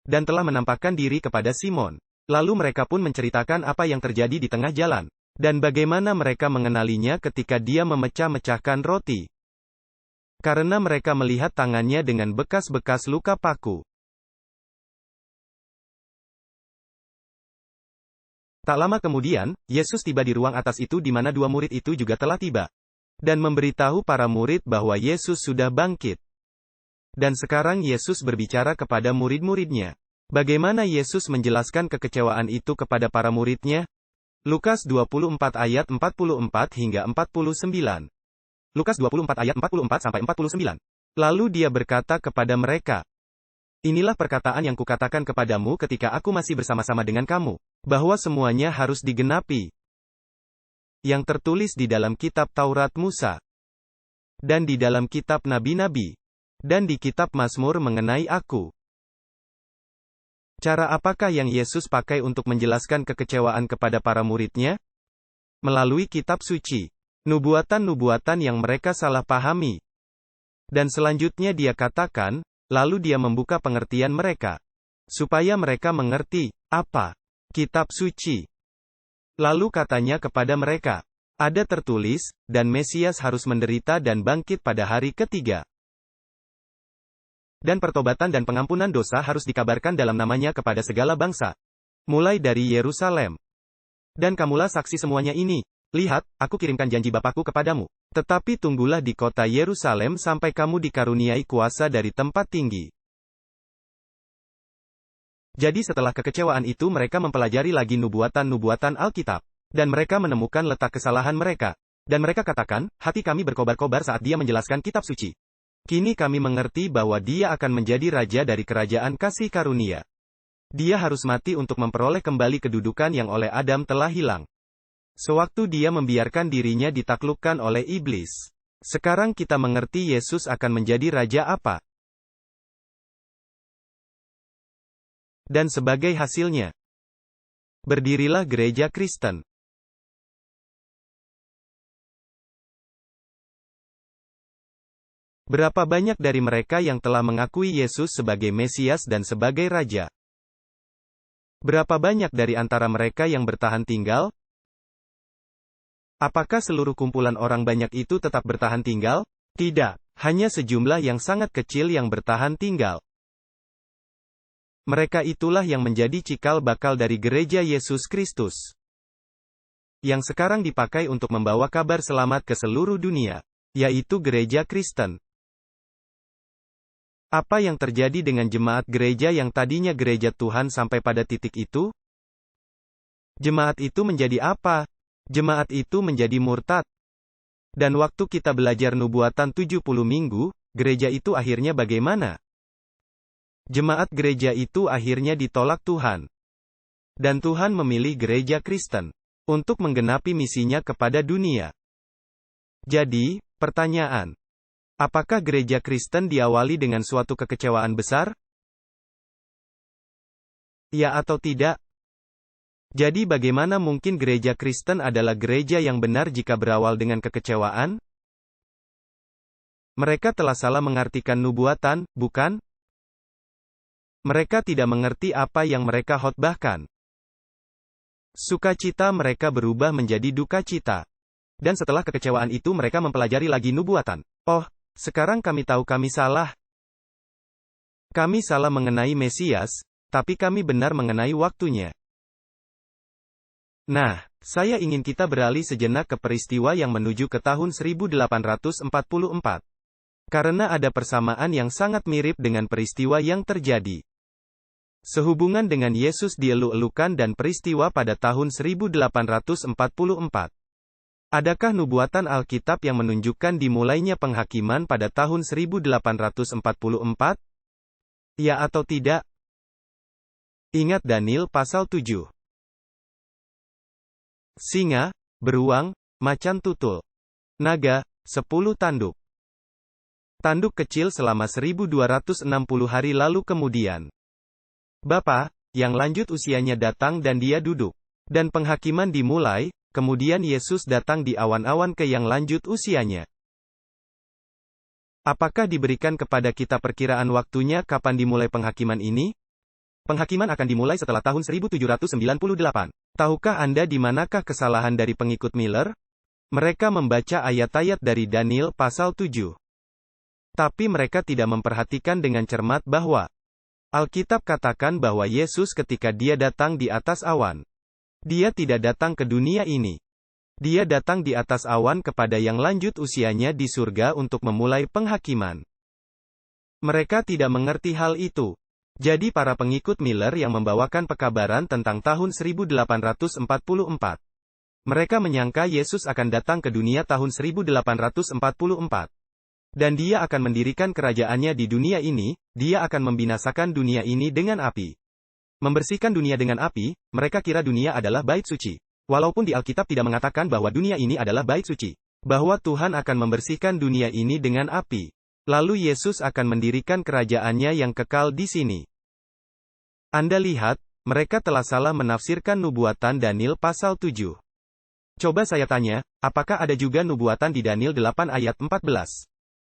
A: dan telah menampakkan diri kepada Simon. Lalu mereka pun menceritakan apa yang terjadi di tengah jalan, dan bagaimana mereka mengenalinya ketika Dia memecah-mecahkan roti. Karena mereka melihat tangannya dengan bekas-bekas luka paku. Tak lama kemudian, Yesus tiba di ruang atas itu di mana dua murid itu juga telah tiba. Dan memberitahu para murid bahwa Yesus sudah bangkit. Dan sekarang Yesus berbicara kepada murid-muridnya. Bagaimana Yesus menjelaskan kekecewaan itu kepada para muridnya? Lukas 24 ayat 44 hingga 49. Lukas 24 ayat 44-49. Lalu Dia berkata kepada mereka, inilah perkataan yang kukatakan kepadamu ketika aku masih bersama-sama dengan kamu, bahwa semuanya harus digenapi yang tertulis di dalam kitab Taurat Musa, dan di dalam kitab nabi-nabi, dan di kitab Mazmur mengenai aku. Cara apakah yang Yesus pakai untuk menjelaskan kekecewaan kepada para muridnya? Melalui kitab suci. Nubuatan-nubuatan yang mereka salah pahami. Dan selanjutnya Dia katakan, lalu Dia membuka pengertian mereka. Supaya mereka mengerti, apa? Kitab suci. Lalu katanya kepada mereka, ada tertulis, dan Mesias harus menderita dan bangkit pada hari ketiga. Dan pertobatan dan pengampunan dosa harus dikabarkan dalam namanya kepada segala bangsa. Mulai dari Yerusalem. Dan kamulah saksi semuanya ini. Lihat, aku kirimkan janji Bapakku kepadamu. Tetapi tunggulah di kota Yerusalem sampai kamu dikaruniai kuasa dari tempat tinggi. Jadi setelah kekecewaan itu mereka mempelajari lagi nubuatan-nubuatan Alkitab. Dan mereka menemukan letak kesalahan mereka. Dan mereka katakan, hati kami berkobar-kobar saat Dia menjelaskan kitab suci. Kini kami mengerti bahwa Dia akan menjadi raja dari kerajaan kasih karunia. Dia harus mati untuk memperoleh kembali kedudukan yang oleh Adam telah hilang. Sewaktu Dia membiarkan dirinya ditaklukkan oleh iblis. Sekarang kita mengerti Yesus akan menjadi raja apa. Dan sebagai hasilnya, berdirilah gereja Kristen. Berapa banyak dari mereka yang telah mengakui Yesus sebagai Mesias dan sebagai Raja? Berapa banyak dari antara mereka yang bertahan tinggal? Apakah seluruh kumpulan orang banyak itu tetap bertahan tinggal? Tidak, hanya sejumlah yang sangat kecil yang bertahan tinggal. Mereka itulah yang menjadi cikal bakal dari gereja Yesus Kristus. Yang sekarang dipakai untuk membawa kabar selamat ke seluruh dunia, yaitu gereja Kristen. Apa yang terjadi dengan jemaat gereja yang tadinya gereja Tuhan sampai pada titik itu? Jemaat itu menjadi apa? Jemaat itu menjadi murtad. Dan waktu kita belajar nubuatan 70 minggu, gereja itu akhirnya bagaimana? Jemaat gereja itu akhirnya ditolak Tuhan. Dan Tuhan memilih gereja Kristen untuk menggenapi misinya kepada dunia. Jadi, pertanyaan, apakah gereja Kristen diawali dengan suatu kekecewaan besar? Ya atau tidak? Jadi bagaimana mungkin gereja Kristen adalah gereja yang benar jika berawal dengan kekecewaan? Mereka telah salah mengartikan nubuatan, bukan? Mereka tidak mengerti apa yang mereka khotbahkan. Sukacita mereka berubah menjadi duka cita. Dan setelah kekecewaan itu mereka mempelajari lagi nubuatan. Oh, sekarang kami tahu kami salah. Kami salah mengenai Mesias, tapi kami benar mengenai waktunya. Nah, saya ingin kita beralih sejenak ke peristiwa yang menuju ke tahun 1844. Karena ada persamaan yang sangat mirip dengan peristiwa yang terjadi. Sehubungan dengan Yesus dieluk-elukan dan peristiwa pada tahun 1844. Adakah nubuatan Alkitab yang menunjukkan dimulainya penghakiman pada tahun 1844? Ya atau tidak? Ingat Daniel pasal 7. Singa, beruang, macan tutul. Naga, 10 tanduk. Tanduk kecil selama 1260 hari lalu kemudian. Bapa, yang lanjut usianya datang dan dia duduk. Dan penghakiman dimulai, kemudian Yesus datang di awan-awan ke yang lanjut usianya. Apakah diberikan kepada kita perkiraan waktunya kapan dimulai penghakiman ini? Penghakiman akan dimulai setelah tahun 1798. Tahukah Anda di manakah kesalahan dari pengikut Miller? Mereka membaca ayat-ayat dari Daniel pasal 7. Tapi mereka tidak memperhatikan dengan cermat bahwa Alkitab katakan bahwa Yesus ketika dia datang di atas awan. Dia tidak datang ke dunia ini. Dia datang di atas awan kepada yang lanjut usianya di surga untuk memulai penghakiman. Mereka tidak mengerti hal itu. Jadi para pengikut Miller yang membawakan pekabaran tentang tahun 1844. Mereka menyangka Yesus akan datang ke dunia tahun 1844. Dan dia akan mendirikan kerajaannya di dunia ini, dia akan membinasakan dunia ini dengan api. Membersihkan dunia dengan api, mereka kira dunia adalah bait suci. Walaupun di Alkitab tidak mengatakan bahwa dunia ini adalah bait suci. Bahwa Tuhan akan membersihkan dunia ini dengan api. Lalu Yesus akan mendirikan kerajaannya yang kekal di sini. Anda lihat, mereka telah salah menafsirkan nubuatan Daniel pasal 7. Coba saya tanya, apakah ada juga nubuatan di Daniel 8 ayat 14?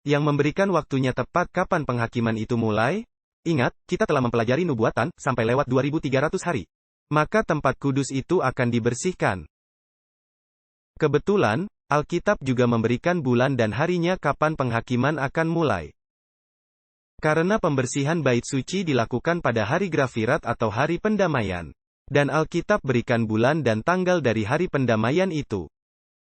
A: Yang memberikan waktunya tepat kapan penghakiman itu mulai? Ingat, kita telah mempelajari nubuatan, sampai lewat 2300 hari. Maka tempat kudus itu akan dibersihkan. Kebetulan, Alkitab juga memberikan bulan dan harinya kapan penghakiman akan mulai. Karena pembersihan bait suci dilakukan pada hari Grafirat atau hari pendamaian. Dan Alkitab berikan bulan dan tanggal dari hari pendamaian itu.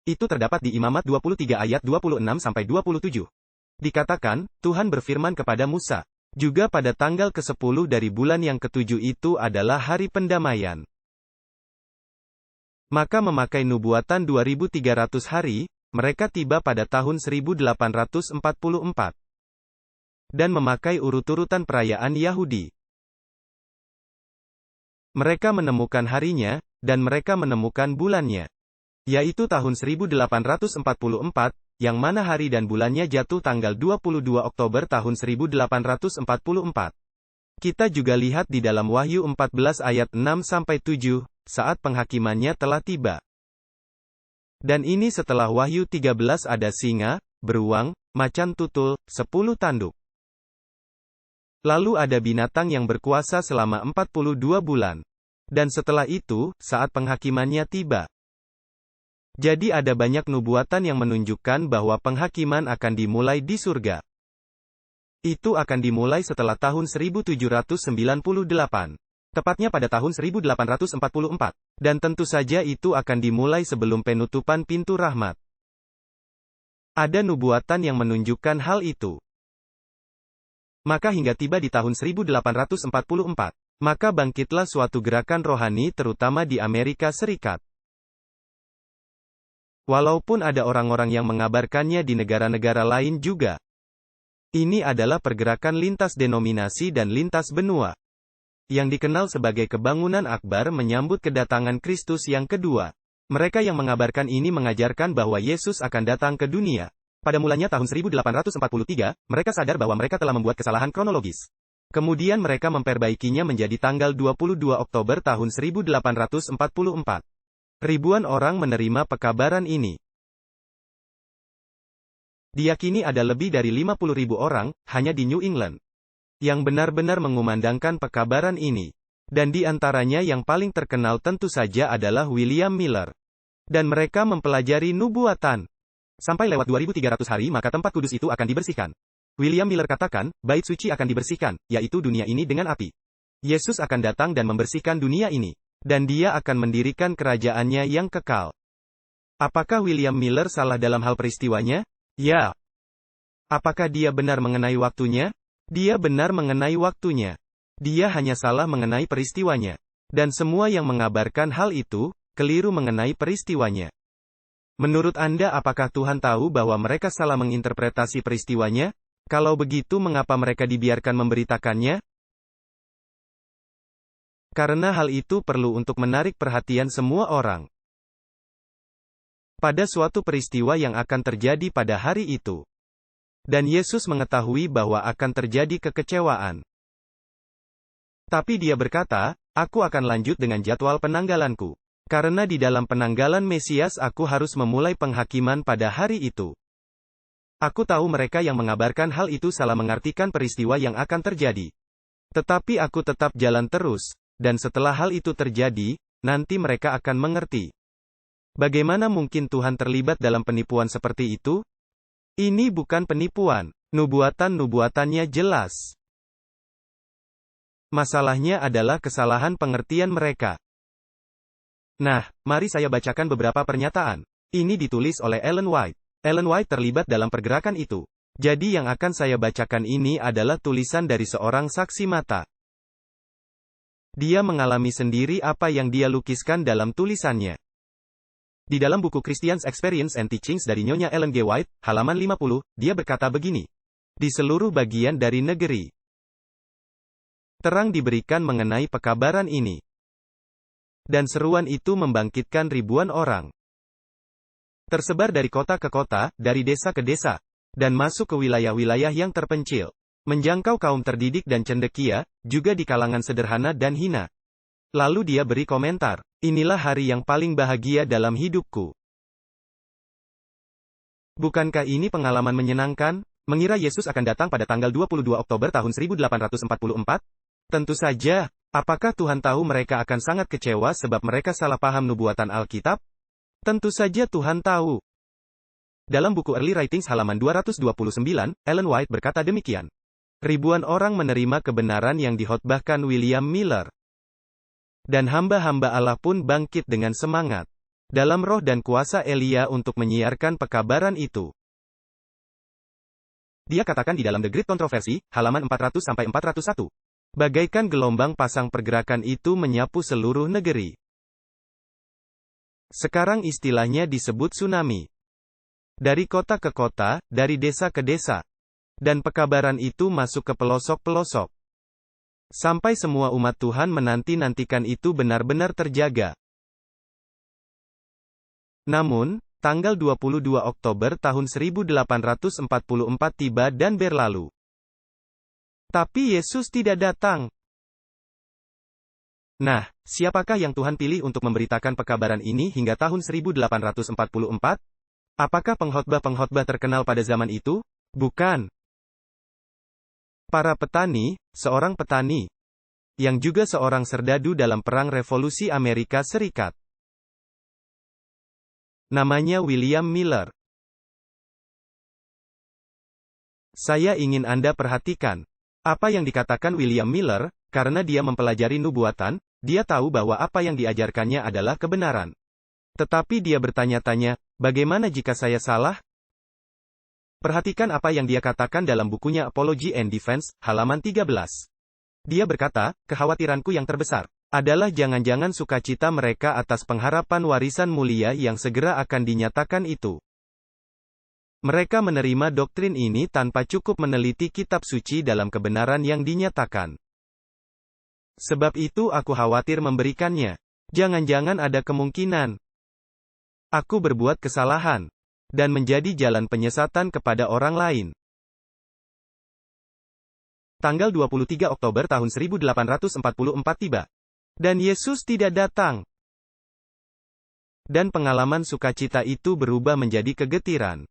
A: Itu terdapat di Imamat 23 ayat 26-27. Dikatakan, Tuhan berfirman kepada Musa. Juga pada tanggal ke-10 dari bulan yang ke-7 itu adalah hari pendamaian. Maka memakai nubuatan 2300 hari, mereka tiba pada tahun 1844. Dan memakai urut-urutan perayaan Yahudi. Mereka menemukan harinya, dan mereka menemukan bulannya. Yaitu tahun 1844, yang mana hari dan bulannya jatuh tanggal 22 Oktober tahun 1844. Kita juga lihat di dalam Wahyu 14 ayat 6-7, saat penghakimannya telah tiba. Dan ini setelah Wahyu 13 ada singa, beruang, macan tutul, 10 tanduk. Lalu ada binatang yang berkuasa selama 42 bulan. Dan setelah itu, saat penghakimannya tiba. Jadi ada banyak nubuatan yang menunjukkan bahwa penghakiman akan dimulai di surga. Itu akan dimulai setelah tahun 1798. Tepatnya pada tahun 1844. Dan tentu saja itu akan dimulai sebelum penutupan pintu rahmat. Ada nubuatan yang menunjukkan hal itu. Maka hingga tiba di tahun 1844, maka bangkitlah suatu gerakan rohani terutama di Amerika Serikat. Walaupun ada orang-orang yang mengabarkannya di negara-negara lain juga. Ini adalah pergerakan lintas denominasi dan lintas benua. Yang dikenal sebagai kebangunan akbar menyambut kedatangan Kristus yang kedua. Mereka yang mengabarkan ini mengajarkan bahwa Yesus akan datang ke dunia. Pada mulanya tahun 1843, mereka sadar bahwa mereka telah membuat kesalahan kronologis. Kemudian mereka memperbaikinya menjadi tanggal 22 Oktober tahun 1844. Ribuan orang menerima pekabaran ini. Diyakini ada lebih dari 50.000 orang, hanya di New England, yang benar-benar mengumandangkan pekabaran ini. Dan di antaranya yang paling terkenal tentu saja adalah William Miller. Dan mereka mempelajari nubuatan. Sampai lewat 2300 hari maka tempat kudus itu akan dibersihkan. William Miller katakan, bait suci akan dibersihkan, yaitu dunia ini dengan api. Yesus akan datang dan membersihkan dunia ini. Dan dia akan mendirikan kerajaannya yang kekal. Apakah William Miller salah dalam hal peristiwanya? Ya. Apakah dia benar mengenai waktunya? Dia benar mengenai waktunya. Dia hanya salah mengenai peristiwanya. Dan semua yang mengabarkan hal itu, keliru mengenai peristiwanya. Menurut Anda, apakah Tuhan tahu bahwa mereka salah menginterpretasi peristiwanya? Kalau begitu, mengapa mereka dibiarkan memberitakannya? Karena hal itu perlu untuk menarik perhatian semua orang pada suatu peristiwa yang akan terjadi pada hari itu. Dan Yesus mengetahui bahwa akan terjadi kekecewaan. Tapi dia berkata, "Aku akan lanjut dengan jadwal penanggalanku. Karena di dalam penanggalan Mesias aku harus memulai penghakiman pada hari itu." Aku tahu mereka yang mengabarkan hal itu salah mengartikan peristiwa yang akan terjadi. Tetapi aku tetap jalan terus, dan setelah hal itu terjadi, nanti mereka akan mengerti. Bagaimana mungkin Tuhan terlibat dalam penipuan seperti itu? Ini bukan penipuan. Nubuatan-nubuatannya jelas. Masalahnya adalah kesalahan pengertian mereka. Nah, mari saya bacakan beberapa pernyataan. Ini ditulis oleh Ellen White. Ellen White terlibat dalam pergerakan itu. Jadi yang akan saya bacakan ini adalah tulisan dari seorang saksi mata. Dia mengalami sendiri apa yang dia lukiskan dalam tulisannya. Di dalam buku Christian's Experience and Teachings dari Nyonya Ellen G. White, halaman 50, dia berkata begini. Di seluruh bagian dari negeri, terang diberikan mengenai pekabaran ini. Dan seruan itu membangkitkan ribuan orang. Tersebar dari kota ke kota, dari desa ke desa, dan masuk ke wilayah-wilayah yang terpencil. Menjangkau kaum terdidik dan cendekia, juga di kalangan sederhana dan hina. Lalu dia beri komentar, "Inilah hari yang paling bahagia dalam hidupku." Bukankah ini pengalaman menyenangkan? Mengira Yesus akan datang pada tanggal 22 Oktober tahun 1844? Tentu saja. Apakah Tuhan tahu mereka akan sangat kecewa sebab mereka salah paham nubuatan Alkitab? Tentu saja Tuhan tahu. Dalam buku Early Writings halaman 229, Ellen White berkata demikian. Ribuan orang menerima kebenaran yang dihotbahkan William Miller. Dan hamba-hamba Allah pun bangkit dengan semangat dalam roh dan kuasa Elia untuk menyiarkan pekabaran itu. Dia katakan di dalam The Great Controversy, halaman 400-401. Bagaikan gelombang pasang pergerakan itu menyapu seluruh negeri. Sekarang istilahnya disebut tsunami. Dari kota ke kota, dari desa ke desa. Dan pekabaran itu masuk ke pelosok-pelosok. Sampai semua umat Tuhan menanti-nantikan itu benar-benar terjaga. Namun, tanggal 22 Oktober tahun 1844 tiba dan berlalu. Tapi Yesus tidak datang. Nah, siapakah yang Tuhan pilih untuk memberitakan pekabaran ini hingga tahun 1844? Apakah pengkhotbah-pengkhotbah terkenal pada zaman itu? Bukan. Para petani, seorang petani, yang juga seorang serdadu dalam Perang Revolusi Amerika Serikat. Namanya William Miller. Saya ingin Anda perhatikan apa yang dikatakan William Miller, karena dia mempelajari nubuatan, dia tahu bahwa apa yang diajarkannya adalah kebenaran. Tetapi dia bertanya-tanya, bagaimana jika saya salah? Perhatikan apa yang dia katakan dalam bukunya Apology and Defense, halaman 13. Dia berkata, kekhawatiranku yang terbesar adalah jangan-jangan sukacita mereka atas pengharapan warisan mulia yang segera akan dinyatakan itu. Mereka menerima doktrin ini tanpa cukup meneliti kitab suci dalam kebenaran yang dinyatakan. Sebab itu aku khawatir memberikannya. Jangan-jangan ada kemungkinan aku berbuat kesalahan dan menjadi jalan penyesatan kepada orang lain. Tanggal 23 Oktober tahun 1844 tiba. Dan Yesus tidak datang. Dan pengalaman sukacita itu berubah menjadi kegetiran.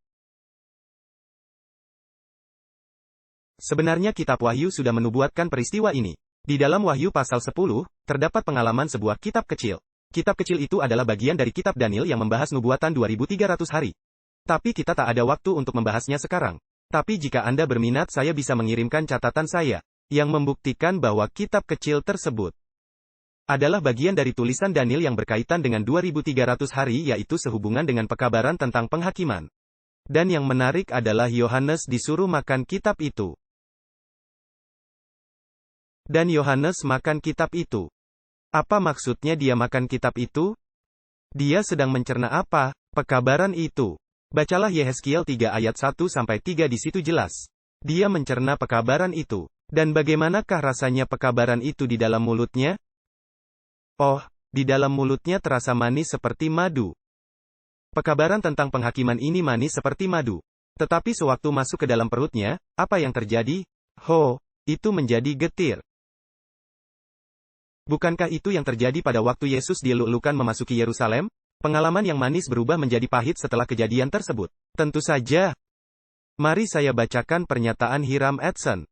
A: Sebenarnya kitab Wahyu sudah menubuatkan peristiwa ini. Di dalam Wahyu pasal 10, terdapat pengalaman sebuah kitab kecil. Kitab kecil itu adalah bagian dari kitab Daniel yang membahas nubuatan 2300 hari. Tapi kita tak ada waktu untuk membahasnya sekarang. Tapi jika Anda berminat, saya bisa mengirimkan catatan saya, yang membuktikan bahwa kitab kecil tersebut adalah bagian dari tulisan Daniel yang berkaitan dengan 2300 hari, yaitu sehubungan dengan pekabaran tentang penghakiman. Dan yang menarik adalah Yohanes disuruh makan kitab itu. Dan Yohanes makan kitab itu. Apa maksudnya dia makan kitab itu? Dia sedang mencerna apa? Pekabaran itu. Bacalah Yehezkiel 3 ayat 1-3 di situ jelas. Dia mencerna pekabaran itu. Dan bagaimanakah rasanya pekabaran itu di dalam mulutnya? Oh, di dalam mulutnya terasa manis seperti madu. Pekabaran tentang penghakiman ini manis seperti madu. Tetapi sewaktu masuk ke dalam perutnya, apa yang terjadi? Itu menjadi getir. Bukankah itu yang terjadi pada waktu Yesus dieluk-elukan memasuki Yerusalem? Pengalaman yang manis berubah menjadi pahit setelah kejadian tersebut. Tentu saja. Mari saya bacakan pernyataan Hiram Edson.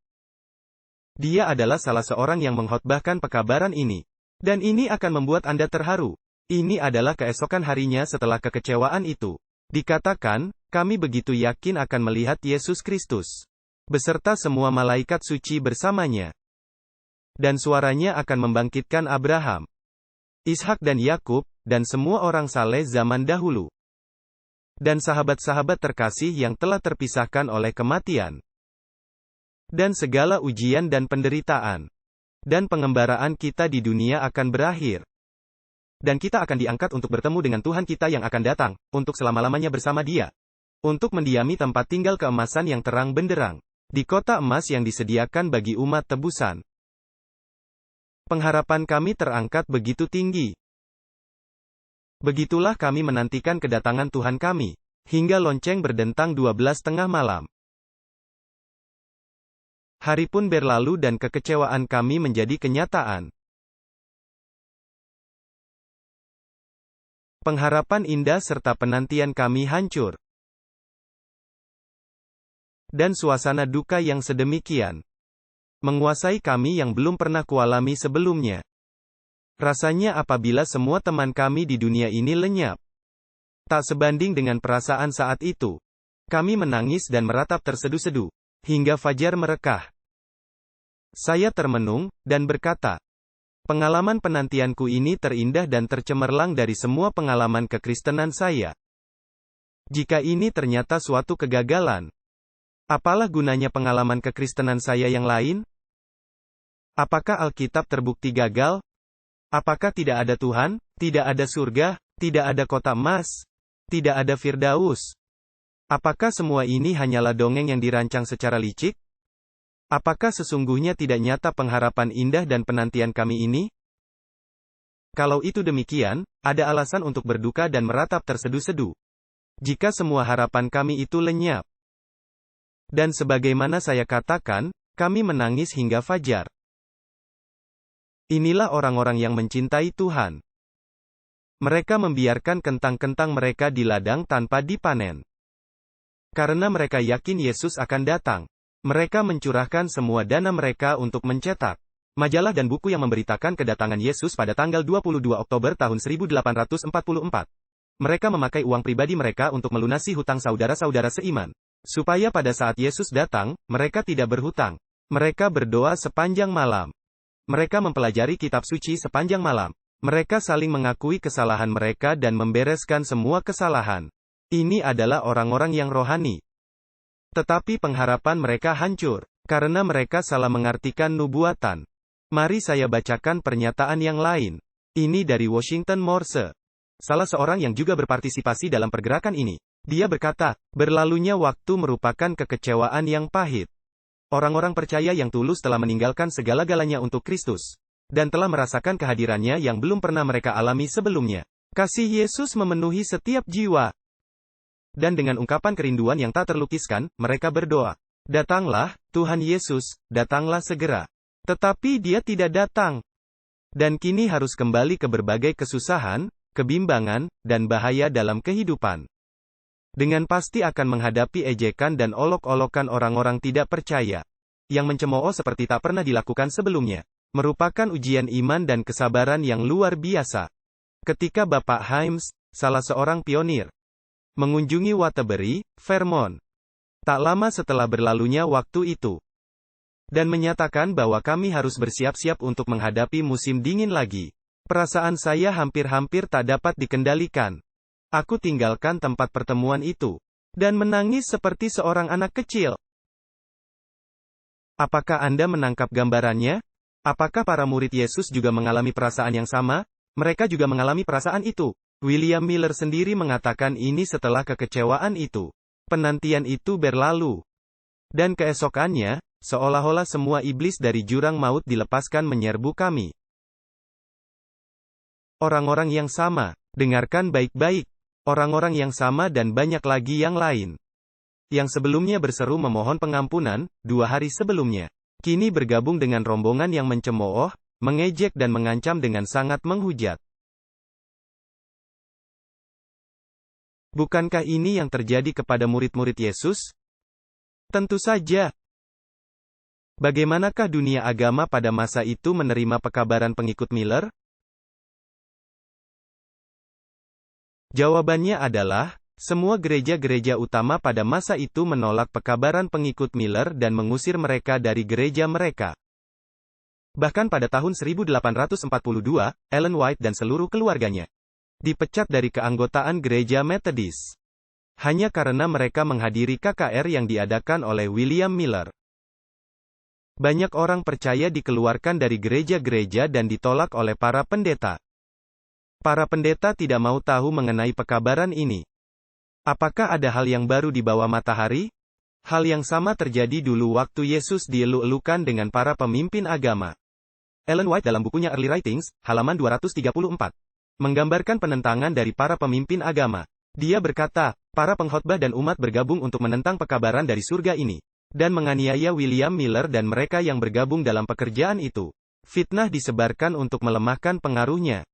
A: Dia adalah salah seorang yang mengkhotbahkan pekabaran ini. Dan ini akan membuat Anda terharu. Ini adalah keesokan harinya setelah kekecewaan itu. Dikatakan, kami begitu yakin akan melihat Yesus Kristus. Beserta semua malaikat suci bersamanya. Dan suaranya akan membangkitkan Abraham, Ishak dan Yakub, dan semua orang saleh zaman dahulu. Dan sahabat-sahabat terkasih yang telah terpisahkan oleh kematian. Dan segala ujian dan penderitaan. Dan pengembaraan kita di dunia akan berakhir. Dan kita akan diangkat untuk bertemu dengan Tuhan kita yang akan datang, untuk selama-lamanya bersama Dia. Untuk mendiami tempat tinggal keemasan yang terang benderang. Di kota emas yang disediakan bagi umat tebusan. Pengharapan kami terangkat begitu tinggi. Begitulah kami menantikan kedatangan Tuhan kami, hingga lonceng berdentang 12 tengah malam. Hari pun berlalu dan kekecewaan kami menjadi kenyataan. Pengharapan indah serta penantian kami hancur. Dan suasana duka yang sedemikian menguasai kami yang belum pernah kualami sebelumnya. Rasanya apabila semua teman kami di dunia ini lenyap. Tak sebanding dengan perasaan saat itu. Kami menangis dan meratap tersedu-sedu, hingga fajar merekah. Saya termenung, dan berkata, pengalaman penantianku ini terindah dan tercemerlang dari semua pengalaman kekristenan saya. Jika ini ternyata suatu kegagalan, apalah gunanya pengalaman kekristenan saya yang lain? Apakah Alkitab terbukti gagal? Apakah tidak ada Tuhan, tidak ada surga, tidak ada kota emas, tidak ada Firdaus? Apakah semua ini hanyalah dongeng yang dirancang secara licik? Apakah sesungguhnya tidak nyata pengharapan indah dan penantian kami ini? Kalau itu demikian, ada alasan untuk berduka dan meratap tersedu-sedu. Jika semua harapan kami itu lenyap. Dan sebagaimana saya katakan, kami menangis hingga fajar. Inilah orang-orang yang mencintai Tuhan. Mereka membiarkan kentang-kentang mereka di ladang tanpa dipanen. Karena mereka yakin Yesus akan datang. Mereka mencurahkan semua dana mereka untuk mencetak majalah dan buku yang memberitakan kedatangan Yesus pada tanggal 22 Oktober tahun 1844. Mereka memakai uang pribadi mereka untuk melunasi hutang saudara-saudara seiman. Supaya pada saat Yesus datang, mereka tidak berhutang. Mereka berdoa sepanjang malam. Mereka mempelajari kitab suci sepanjang malam. Mereka saling mengakui kesalahan mereka dan membereskan semua kesalahan. Ini adalah orang-orang yang rohani. Tetapi pengharapan mereka hancur, karena mereka salah mengartikan nubuatan. Mari saya bacakan pernyataan yang lain. Ini dari Washington Morse. Salah seorang yang juga berpartisipasi dalam pergerakan ini. Dia berkata, berlalunya waktu merupakan kekecewaan yang pahit. Orang-orang percaya yang tulus telah meninggalkan segala-galanya untuk Kristus. Dan telah merasakan kehadirannya yang belum pernah mereka alami sebelumnya. Kasih Yesus memenuhi setiap jiwa. Dan dengan ungkapan kerinduan yang tak terlukiskan, mereka berdoa. Datanglah, Tuhan Yesus, datanglah segera. Tetapi Dia tidak datang. Dan kini harus kembali ke berbagai kesusahan, kebimbangan, dan bahaya dalam kehidupan. Dengan pasti akan menghadapi ejekan dan olok-olokan orang-orang tidak percaya. Yang mencemooh seperti tak pernah dilakukan sebelumnya. Merupakan ujian iman dan kesabaran yang luar biasa. Ketika Bapak Himes, salah seorang pionir, mengunjungi Waterbury, Vermont. Tak lama setelah berlalunya waktu itu. Dan menyatakan bahwa kami harus bersiap-siap untuk menghadapi musim dingin lagi. Perasaan saya hampir-hampir tak dapat dikendalikan. Aku tinggalkan tempat pertemuan itu. Dan menangis seperti seorang anak kecil. Apakah Anda menangkap gambarannya? Apakah para murid Yesus juga mengalami perasaan yang sama? Mereka juga mengalami perasaan itu. William Miller sendiri mengatakan ini setelah kekecewaan itu. Penantian itu berlalu. Dan keesokannya, seolah-olah semua iblis dari jurang maut dilepaskan menyerbu kami. Orang-orang yang sama, dengarkan baik-baik. Orang-orang yang sama dan banyak lagi yang lain. Yang sebelumnya berseru memohon pengampunan, 2 hari sebelumnya. Kini bergabung dengan rombongan yang mencemooh, mengejek dan mengancam dengan sangat menghujat. Bukankah ini yang terjadi kepada murid-murid Yesus? Tentu saja. Bagaimanakah dunia agama pada masa itu menerima pekabaran pengikut Miller? Jawabannya adalah, semua gereja-gereja utama pada masa itu menolak pekabaran pengikut Miller dan mengusir mereka dari gereja mereka. Bahkan pada tahun 1842, Ellen White dan seluruh keluarganya dipecat dari keanggotaan gereja Methodist. Hanya karena mereka menghadiri KKR yang diadakan oleh William Miller. Banyak orang percaya dikeluarkan dari gereja-gereja dan ditolak oleh para pendeta. Para pendeta tidak mau tahu mengenai pekabaran ini. Apakah ada hal yang baru di bawah matahari? Hal yang sama terjadi dulu waktu Yesus dieluk-elukan dengan para pemimpin agama. Ellen White dalam bukunya Early Writings, halaman 234, menggambarkan penentangan dari para pemimpin agama. Dia berkata, para pengkhotbah dan umat bergabung untuk menentang pekabaran dari surga ini, dan menganiaya William Miller dan mereka yang bergabung dalam pekerjaan itu. Fitnah disebarkan untuk melemahkan pengaruhnya.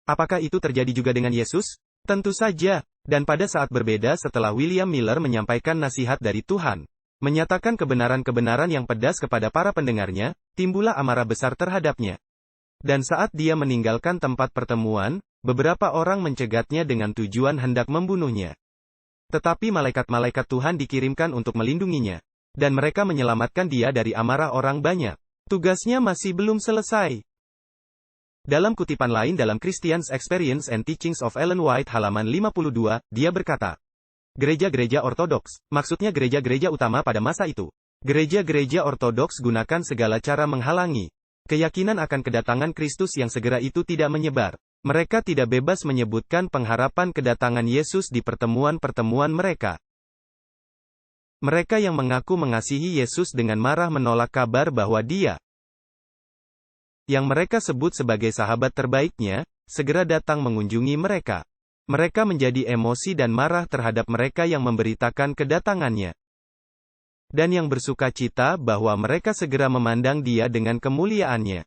A: Apakah itu terjadi juga dengan Yesus? Tentu saja, dan pada saat berbeda setelah William Miller menyampaikan nasihat dari Tuhan, menyatakan kebenaran-kebenaran yang pedas kepada para pendengarnya, timbullah amarah besar terhadapnya. Dan saat dia meninggalkan tempat pertemuan, beberapa orang mencegatnya dengan tujuan hendak membunuhnya. Tetapi malaikat-malaikat Tuhan dikirimkan untuk melindunginya. Dan mereka menyelamatkan dia dari amarah orang banyak. Tugasnya masih belum selesai. Dalam kutipan lain dalam Christian's Experience and Teachings of Ellen White halaman 52, dia berkata, gereja-gereja ortodoks, maksudnya gereja-gereja utama pada masa itu. Gereja-gereja ortodoks gunakan segala cara menghalangi keyakinan akan kedatangan Kristus yang segera itu tidak menyebar. Mereka tidak bebas menyebutkan pengharapan kedatangan Yesus di pertemuan-pertemuan mereka. Mereka yang mengaku mengasihi Yesus dengan marah menolak kabar bahwa Dia, yang mereka sebut sebagai sahabat terbaiknya, segera datang mengunjungi mereka. Mereka menjadi emosi dan marah terhadap mereka yang memberitakan kedatangannya. Dan yang bersuka cita bahwa mereka segera memandang Dia dengan kemuliaannya.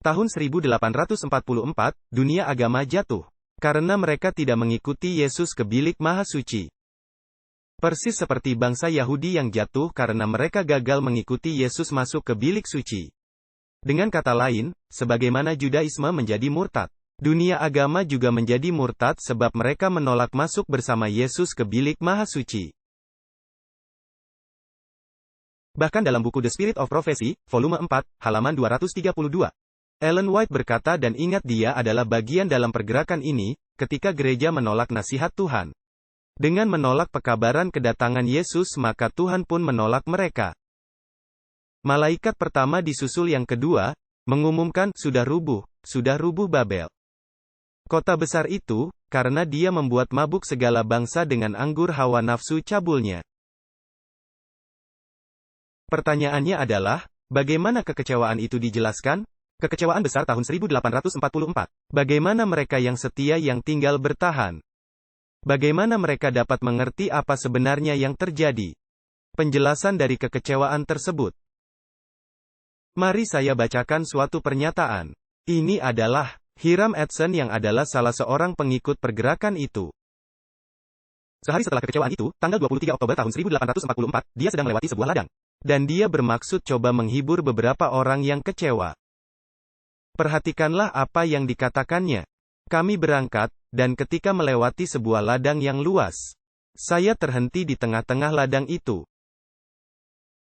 A: Tahun 1844, dunia agama jatuh. Karena mereka tidak mengikuti Yesus ke bilik maha suci. Persis seperti bangsa Yahudi yang jatuh karena mereka gagal mengikuti Yesus masuk ke bilik suci. Dengan kata lain, sebagaimana Judaisme menjadi murtad, dunia agama juga menjadi murtad sebab mereka menolak masuk bersama Yesus ke bilik maha suci. Bahkan dalam buku The Spirit of Prophecy, volume 4, halaman 232, Ellen White berkata dan ingat dia adalah bagian dalam pergerakan ini, ketika gereja menolak nasihat Tuhan. Dengan menolak pekabaran kedatangan Yesus maka Tuhan pun menolak mereka. Malaikat pertama disusul yang kedua, mengumumkan, sudah rubuh Babel. Kota besar itu, karena dia membuat mabuk segala bangsa dengan anggur hawa nafsu cabulnya. Pertanyaannya adalah, bagaimana kekecewaan itu dijelaskan? Kekecewaan besar tahun 1844. Bagaimana mereka yang setia yang tinggal bertahan? Bagaimana mereka dapat mengerti apa sebenarnya yang terjadi? Penjelasan dari kekecewaan tersebut. Mari saya bacakan suatu pernyataan. Ini adalah Hiram Edson yang adalah salah seorang pengikut pergerakan itu. Sehari setelah kekecewaan itu, tanggal 23 Oktober tahun 1844, dia sedang melewati sebuah ladang. Dan dia bermaksud coba menghibur beberapa orang yang kecewa. Perhatikanlah apa yang dikatakannya. Kami berangkat, dan ketika melewati sebuah ladang yang luas, saya terhenti di tengah-tengah ladang itu.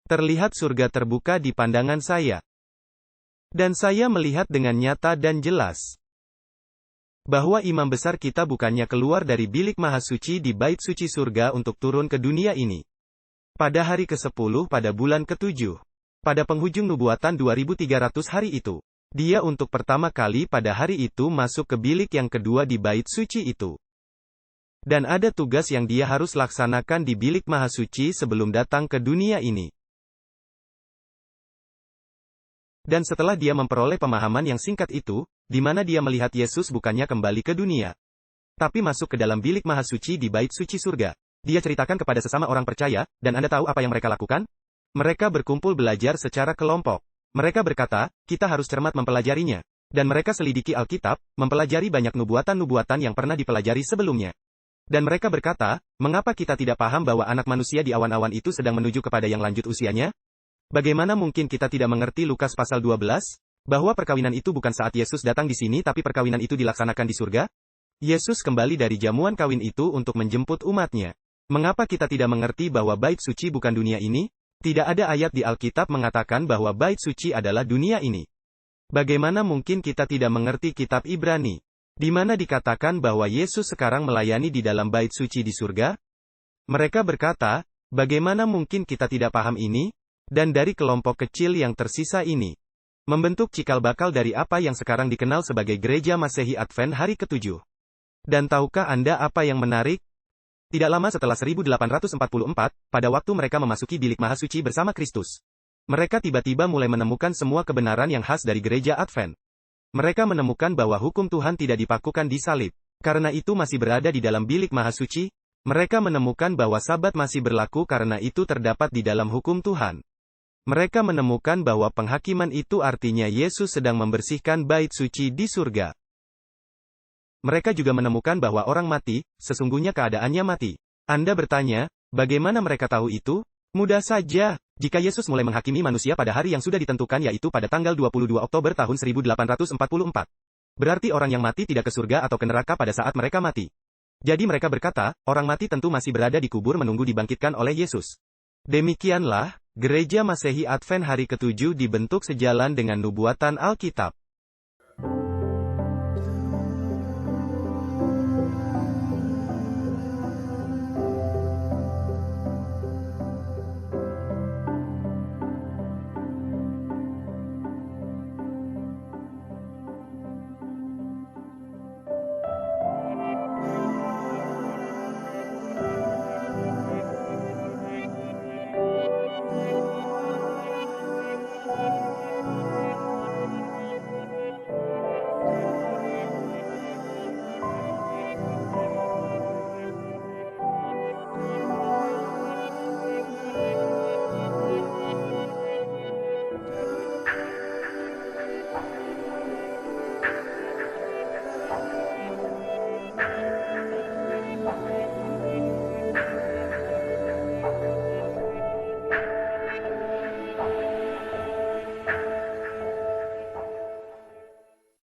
A: Terlihat surga terbuka di pandangan saya. Dan saya melihat dengan nyata dan jelas bahwa imam besar kita bukannya keluar dari bilik maha suci di bait suci surga untuk turun ke dunia ini. Pada hari ke-10 pada bulan ke-7. Pada penghujung nubuatan 2300 hari itu. Dia untuk pertama kali pada hari itu masuk ke bilik yang kedua di bait suci itu. Dan ada tugas yang dia harus laksanakan di bilik maha suci sebelum datang ke dunia ini. Dan setelah dia memperoleh pemahaman yang singkat itu, di mana dia melihat Yesus bukannya kembali ke dunia, tapi masuk ke dalam bilik maha suci di bait suci surga. Dia ceritakan kepada sesama orang percaya, dan Anda tahu apa yang mereka lakukan? Mereka berkumpul belajar secara kelompok. Mereka berkata, kita harus cermat mempelajarinya. Dan mereka selidiki Alkitab, mempelajari banyak nubuatan-nubuatan yang pernah dipelajari sebelumnya. Dan mereka berkata, mengapa kita tidak paham bahwa anak manusia di awan-awan itu sedang menuju kepada yang lanjut usianya? Bagaimana mungkin kita tidak mengerti Lukas pasal 12? Bahwa perkawinan itu bukan saat Yesus datang di sini tapi perkawinan itu dilaksanakan di surga? Yesus kembali dari jamuan kawin itu untuk menjemput umatnya. Mengapa kita tidak mengerti bahwa bait suci bukan dunia ini? Tidak ada ayat di Alkitab mengatakan bahwa bait suci adalah dunia ini. Bagaimana mungkin kita tidak mengerti kitab Ibrani, di mana dikatakan bahwa Yesus sekarang melayani di dalam bait suci di surga? Mereka berkata, bagaimana mungkin kita tidak paham ini? Dan dari kelompok kecil yang tersisa ini, membentuk cikal bakal dari apa yang sekarang dikenal sebagai Gereja Masehi Advent hari ke-7. Dan tahukah Anda apa yang menarik? Tidak lama setelah 1844, pada waktu mereka memasuki bilik maha suci bersama Kristus, mereka tiba-tiba mulai menemukan semua kebenaran yang khas dari gereja Advent. Mereka menemukan bahwa hukum Tuhan tidak dipakukan di salib. Karena itu masih berada di dalam bilik maha suci. Mereka menemukan bahwa Sabat masih berlaku karena itu terdapat di dalam hukum Tuhan. Mereka menemukan bahwa penghakiman itu artinya Yesus sedang membersihkan bait suci di surga. Mereka juga menemukan bahwa orang mati, sesungguhnya keadaannya mati. Anda bertanya, bagaimana mereka tahu itu? Mudah saja, jika Yesus mulai menghakimi manusia pada hari yang sudah ditentukan yaitu pada tanggal 22 Oktober tahun 1844. Berarti orang yang mati tidak ke surga atau ke neraka pada saat mereka mati. Jadi mereka berkata, orang mati tentu masih berada di kubur menunggu dibangkitkan oleh Yesus. Demikianlah, Gereja Masehi Advent hari ke-7 dibentuk sejalan dengan nubuatan Alkitab.